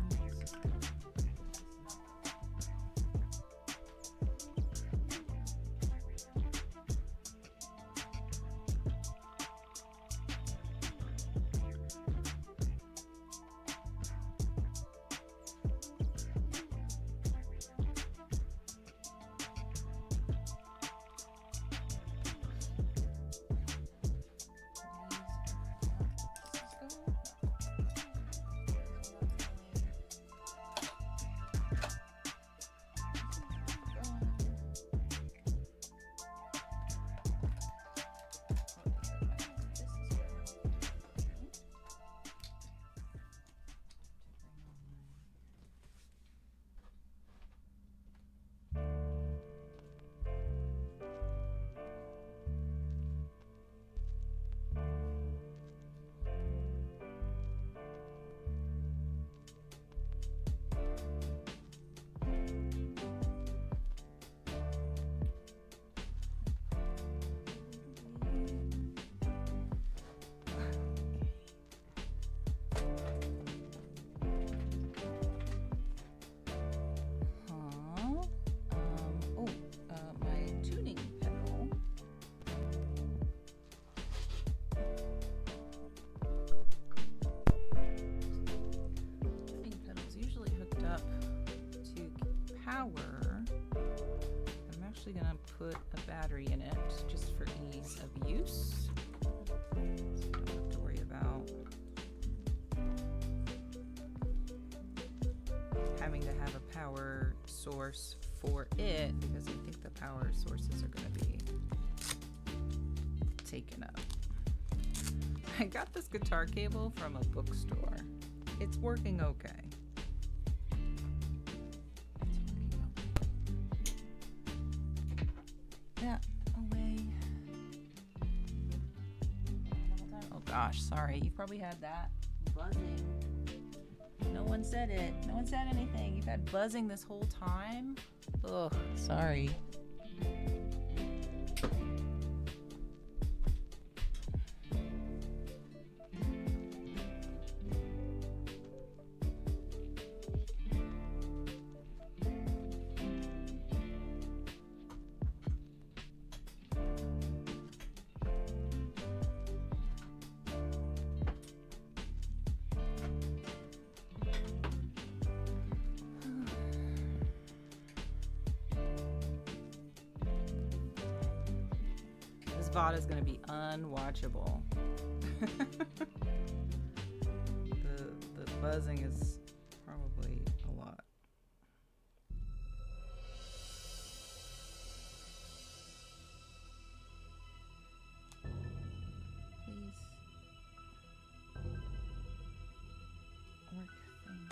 Speaker 2: actually gonna put a battery in it just for ease of use. So you don't have to worry about having to have a power source for it, because I think the power sources are gonna be taken up. I got this guitar cable from a bookstore. It's working okay. Yeah, away. Oh gosh, sorry. You probably had that buzzing. No one said it. No one said anything. You've had buzzing this whole time? Ugh, sorry. VOD is going to be unwatchable. the buzzing is probably a lot. Please. Work thing.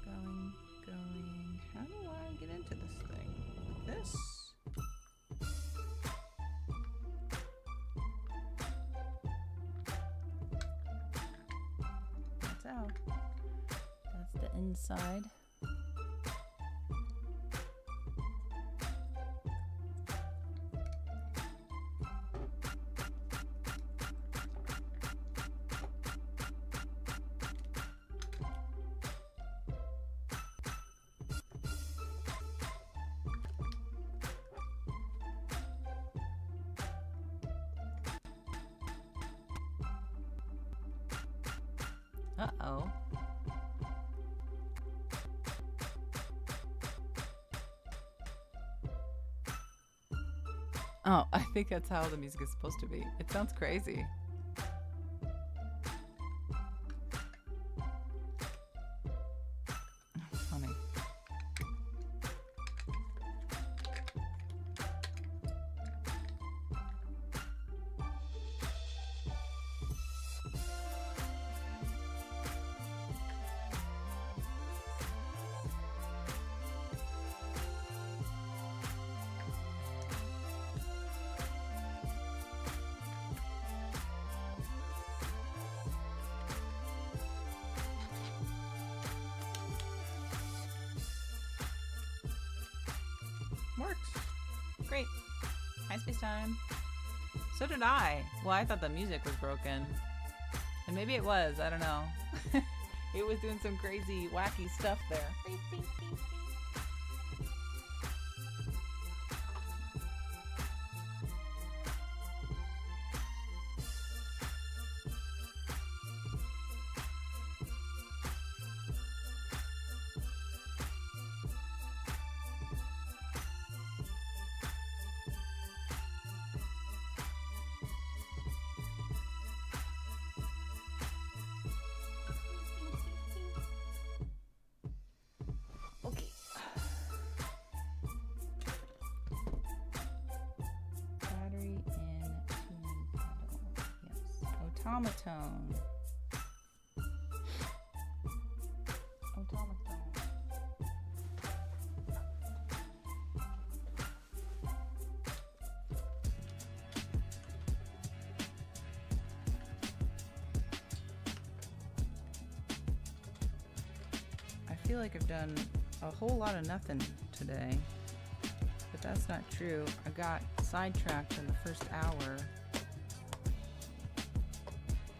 Speaker 2: Okay. Going. How do I get into this thing? Like this? Out. That's the inside. Uh-oh. Oh, I think that's how the music is supposed to be. It sounds crazy. Funny. Works. Great. High space time. So did I. Well, I thought the music was broken. And maybe it was. I don't know. It was doing some crazy, wacky stuff there. Beep, beep, beep, beep. Okay. Battery in tuning pedal. Yes. Automaton. Automaton. I feel like I've done a whole lot of nothing today, but that's not true. I got sidetracked in the first hour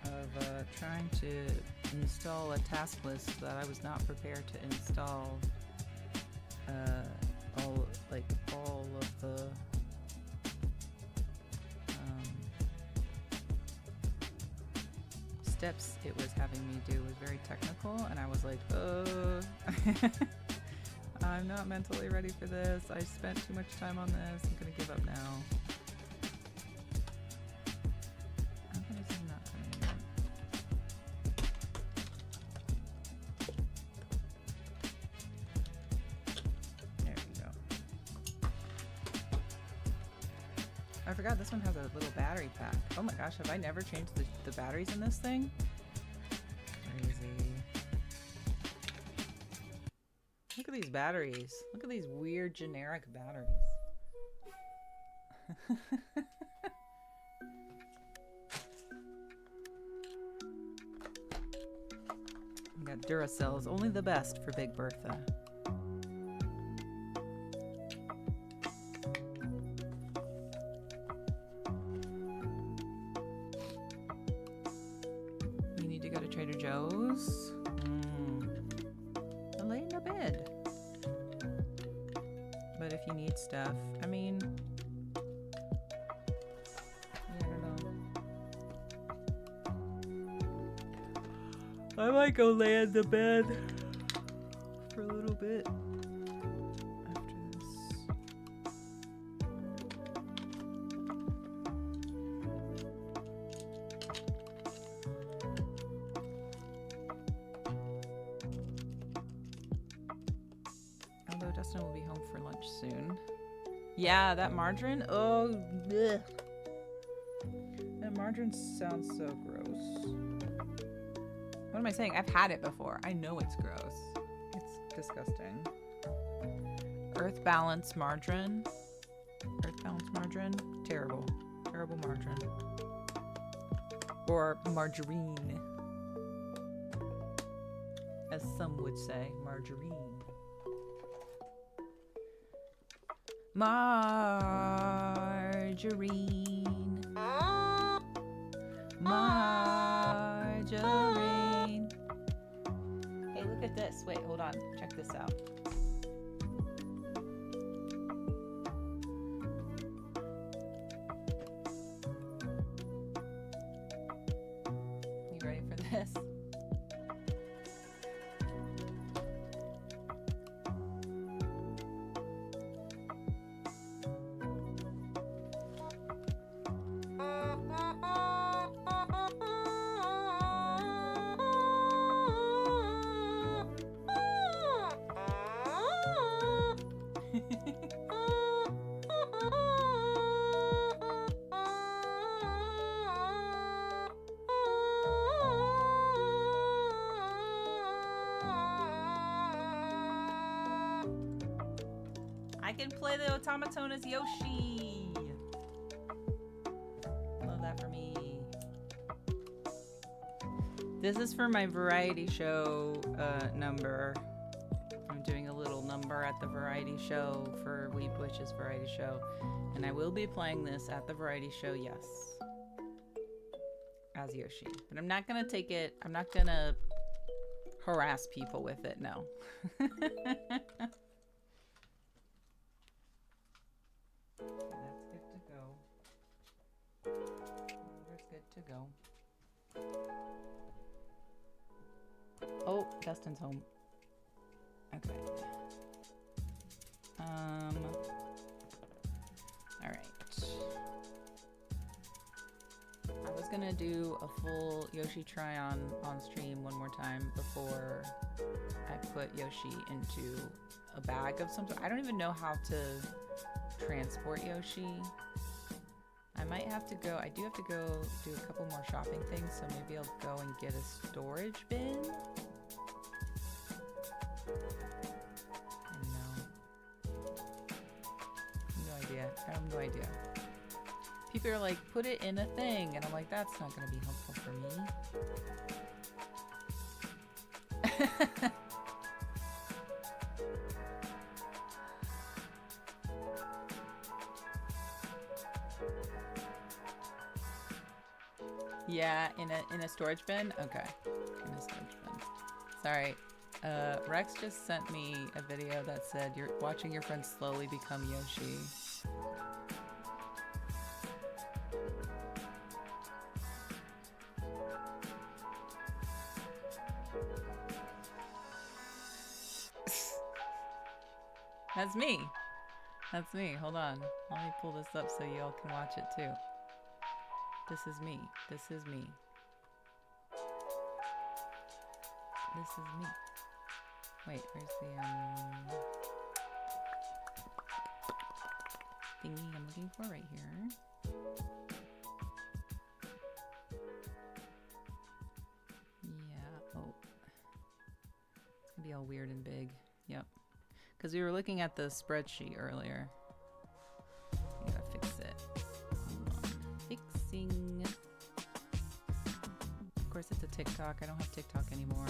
Speaker 2: of trying to install a task list that I was not prepared to install all of the steps it was having me do was very technical, and I was like, I'm not mentally ready for this. I spent too much time on this. I'm gonna give up now. How come this is not coming in? There we go. I forgot this one has a little battery pack. Oh my gosh, have I never changed the batteries in this thing? Crazy. Look at these batteries. Look at these weird generic batteries. We got Duracells, only the best for Big Bertha. You need to go to Trader Joe's? Lay in the bed. But if you need stuff, I mean, yeah, I don't know. I might go lay in the bed for a little bit after this. Although Dustin will be home for lunch soon. Yeah, that margarine. Oh, bleh. That margarine sounds so gross. What am I saying? I've had it before. I know it's gross. It's disgusting. Earth Balance margarine. Earth Balance margarine. Terrible. Terrible margarine. Or margarine. As some would say, margarine. Margarine. Margarine. Hey, look at this. Wait, hold on. Check this out. You ready for this? I can play the automaton as Yoshi. Love that for me. This is for my variety show number. I'm doing a little number at the variety show for Weeb Witch's variety show. And I will be playing this at the variety show, yes. As Yoshi. But I'm not gonna take it, I'm not gonna harass people with it, no. That's good to go. Number's good to go. Oh, Dustin's home. Okay. Alright. I was gonna do a full Yoshi try-on on stream one more time before I put Yoshi into a bag of some sort. I don't even know how to transport Yoshi. I might have to go, I do have to go do a couple more shopping things, so maybe I'll go and get a storage bin. No idea. I have no idea. People are like, put it in a thing, and I'm like, that's not going to be helpful for me. Yeah, in a storage bin? Okay. In a storage bin. Sorry. Rex just sent me a video that said you're watching your friend slowly become Yoshi. That's me. That's me. Hold on. Let me pull this up so y'all can watch it too. This is me. This is me. This is me. Wait, where's the thingy I'm looking for right here? Yeah. Oh. It's gonna be all weird and big. Yep. Because we were looking at the spreadsheet earlier. I gotta fix it. Hold on. Fixing. Of course, it's a TikTok. I don't have TikTok anymore.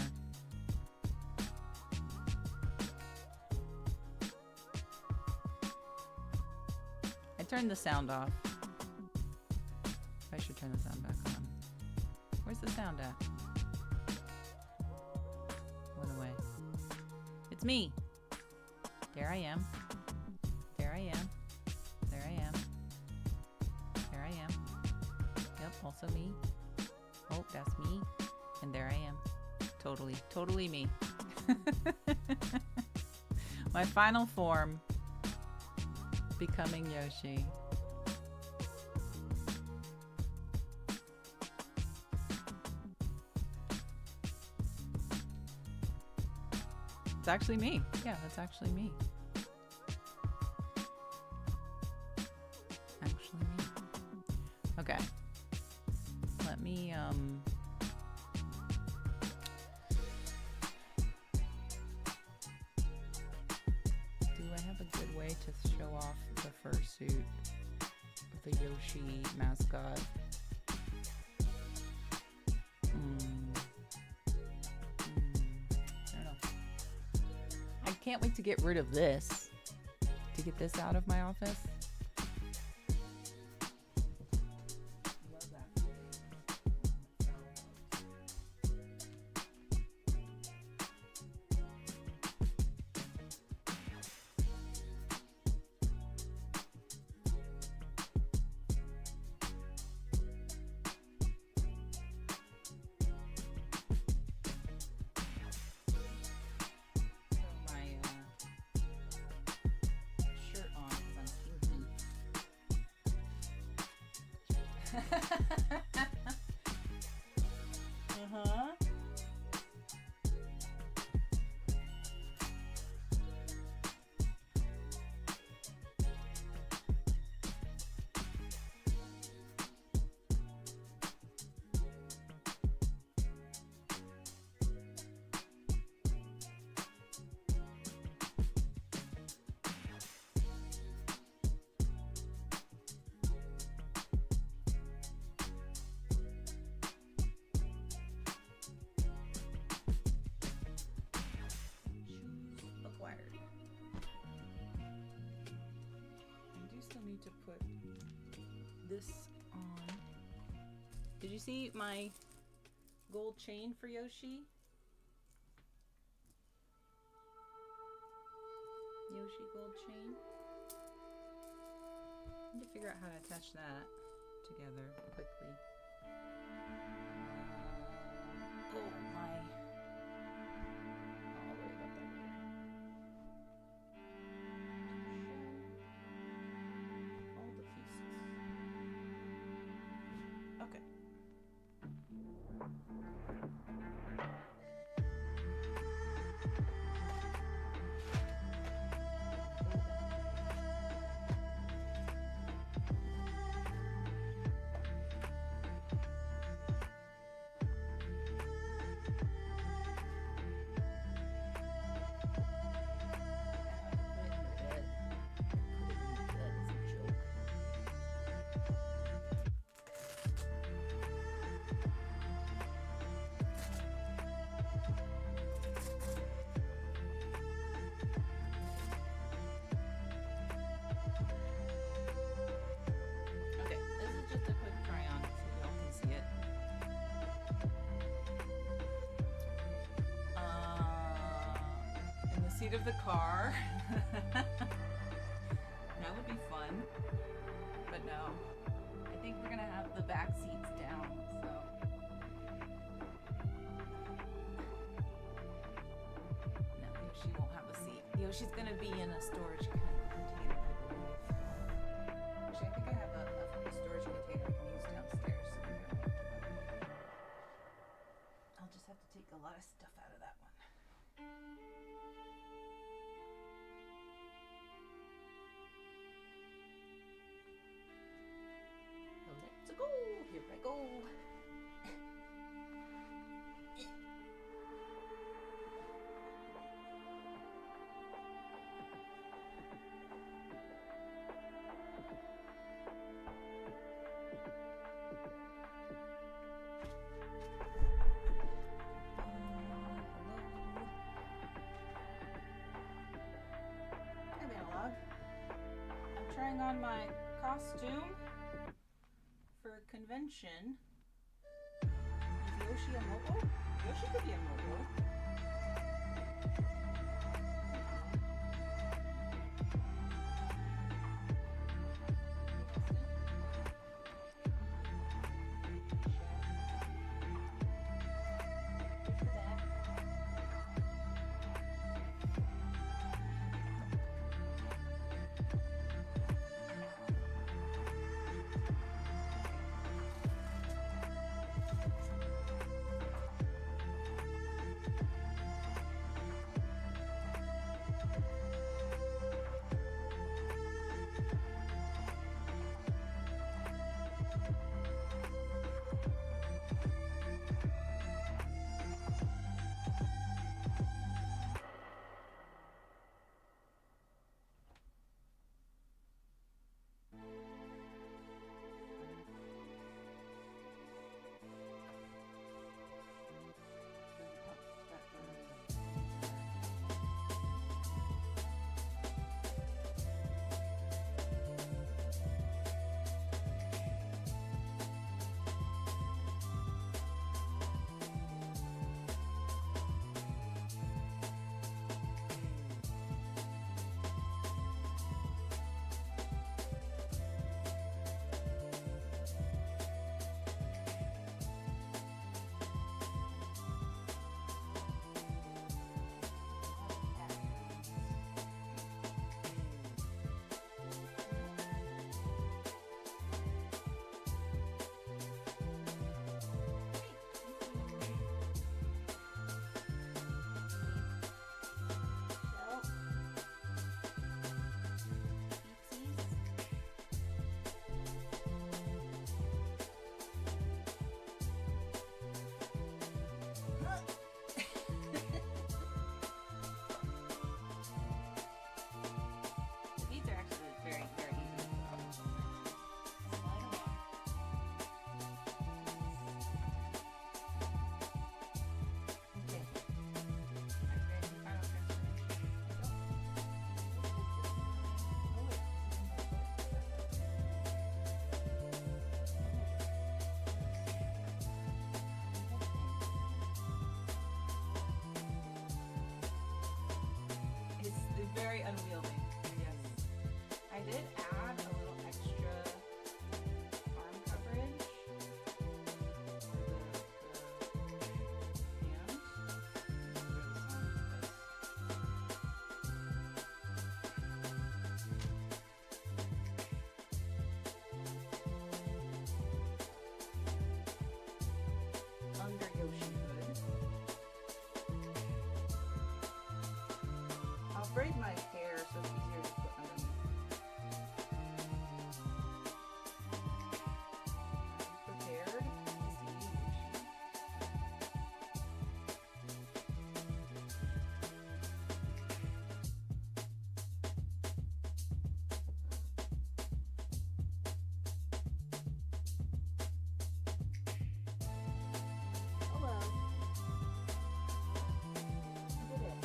Speaker 2: I turned the sound off. I should turn the sound back on. Where's the sound at? Went away. It's me. There I am. There I am. There I am. There I am. Yep, also me. Oh, that's me. And there I am. Totally, totally me. My final form. Becoming Yoshi. It's actually me. Yeah, that's actually me. Actually me. Okay. Let me, do I have a good way to show off the fursuit of the Yoshi mascot? Can't wait to get rid of this. To get this out of my office. Love that. Uh-huh. To put this on. Did you see my gold chain for Yoshi? Yoshi gold chain. I need to figure out how to attach that together quickly. Oh my. I'll worry about that later. Seat of the car. That would be fun. But no. I think we're gonna have the back seats down, so. No, Yoshi won't have a seat. she's gonna be in a storage container, I believe. Actually, I think I have a storage container I can use downstairs. So maybe I won't do that. I'll just have to take a lot of stuff out of that one. Let's go. Here I go. I'm trying on my costume for a convention. Is Yoshi a mobile? Yoshi could be a mobile. Very unwieldy, yes. I did add a little extra arm coverage for the hand. Under Yoshi hood. I'll braid my hair so it's easier to put underneath. Prepared to see Yoshi. Hello. I did it.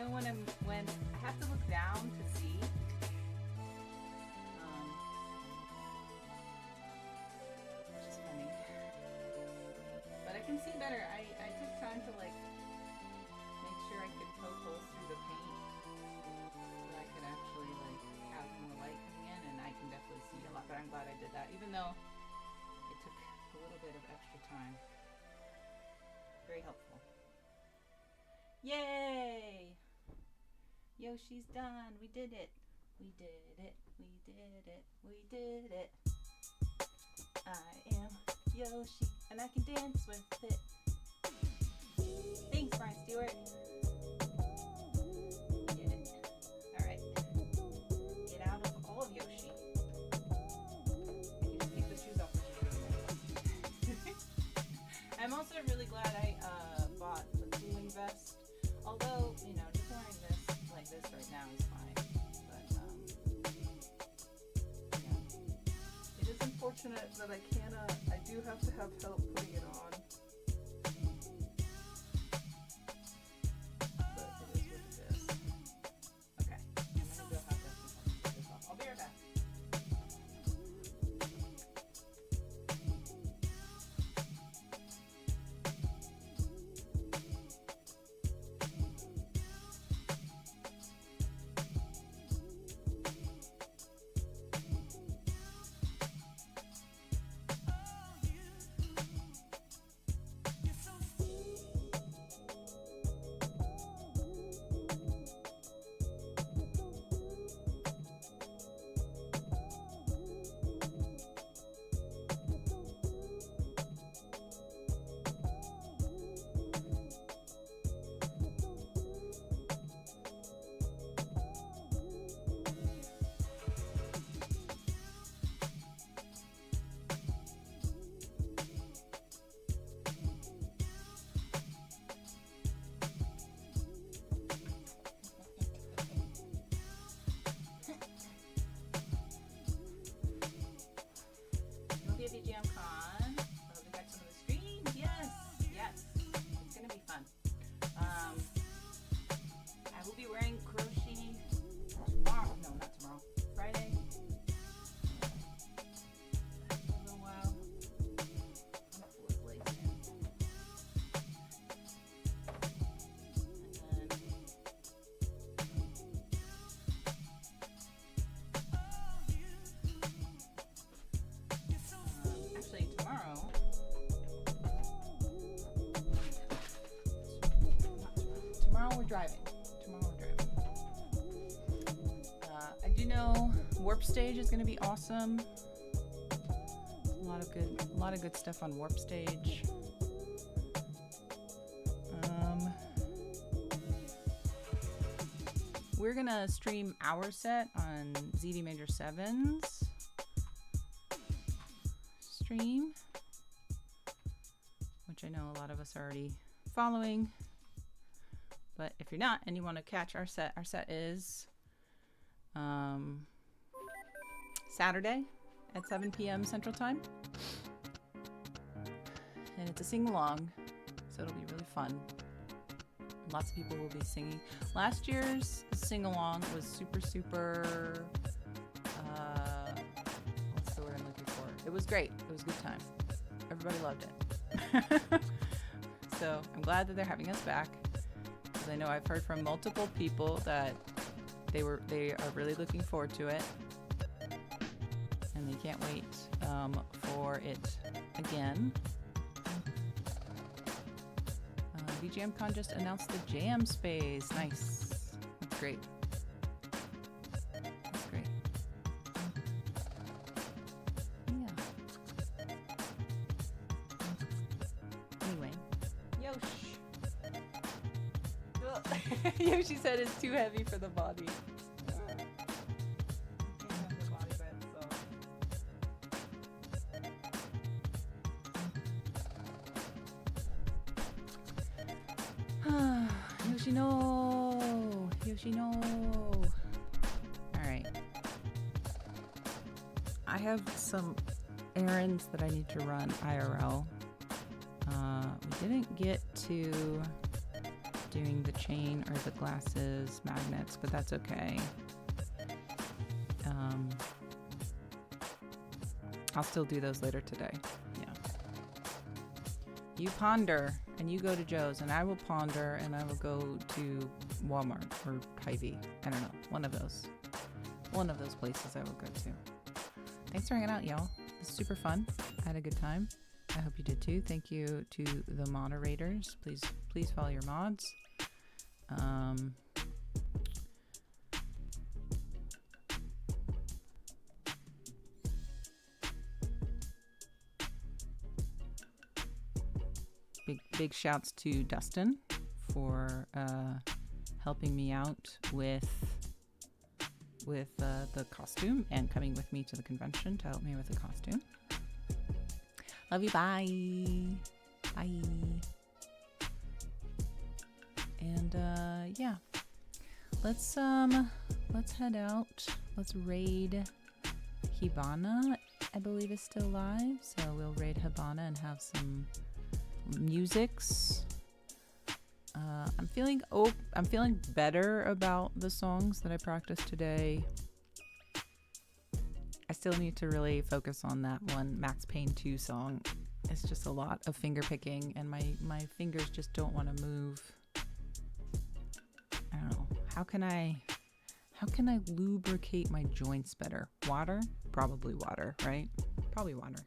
Speaker 2: know when I have to look down to see. Which is funny. But I can see better. I took time to like make sure I could poke holes through the paint so I could actually like have more light coming in, and I can definitely see a lot better. I'm glad I did that, even though it took a little bit of extra time. Very helpful. Yay! Yoshi's done. We did it. We did it. We did it. We did it. I am Yoshi and I can dance with it. Thanks, Brian Stewart. We did it. Alright. Get out of all of Yoshi. I can just take the shoes off. I'm also really glad I bought the cooling vest. Although, you know, just wearing this like this right now is fine. But, yeah.
Speaker 3: It is unfortunate that I do have to have help putting it on. But it is what it is.
Speaker 2: Okay. I'm gonna go have to take this off. I'll be right back. vgmcon. So we got some of the streams. Yes. It's gonna be fun. I will be wearing crochet tomorrow. No, not tomorrow. Friday. For a little while. I'm gonna pull his legs in. Actually, tomorrow. Tomorrow we're driving. I do know Warp Stage is going to be awesome. A lot of good stuff on Warp Stage. We're gonna stream our set on ZD Major 7's stream, which I know a lot of us are already following. But if you're not and you want to catch our set is Saturday at 7 p.m. Central Time. And it's a sing-along, so it'll be really fun. Lots of people will be singing. Last year's sing-along was super, what's the word I'm looking for? It was great. It was a good time. Everybody loved it. So I'm glad that they're having us back. Because I know I've heard from multiple people that they are really looking forward to it. And they can't wait for it again. vgmcon just announced the jam space. Nice. That's great. That's great. Yeah. Anyway. Yosh. Yoshi's head is too heavy for the body. Yoshino. Alright. I have some errands that I need to run IRL. We didn't get to doing the chain or the glasses magnets, but that's okay. I'll still do those later today. Yeah. You ponder and you go to Joe's, and I will ponder and I will go to Walmart or Hy-Vee. I don't know. One of those places I will go to. Thanks for hanging out, y'all. It was super fun. I had a good time. I hope you did too. Thank you to the moderators. Please follow your mods. Big shouts to Dustin for helping me out with the costume and coming with me to the convention to help me with the costume. Love you. Bye. And yeah, let's head out. Let's raid Hibana. I believe is still live, so we'll raid Hibana and have some musics. I'm feeling better about the songs that I practiced today. I still need to really focus on that one Max Payne 2 song. It's just a lot of finger picking and my fingers just don't want to move. I don't know. How can I lubricate my joints better? Water? Probably water, right? Probably water.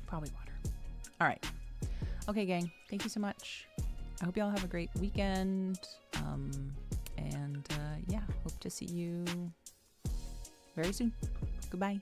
Speaker 2: Probably water. All right. Okay, gang. Thank you so much. I hope y'all have a great weekend. And yeah, hope to see you very soon. Goodbye.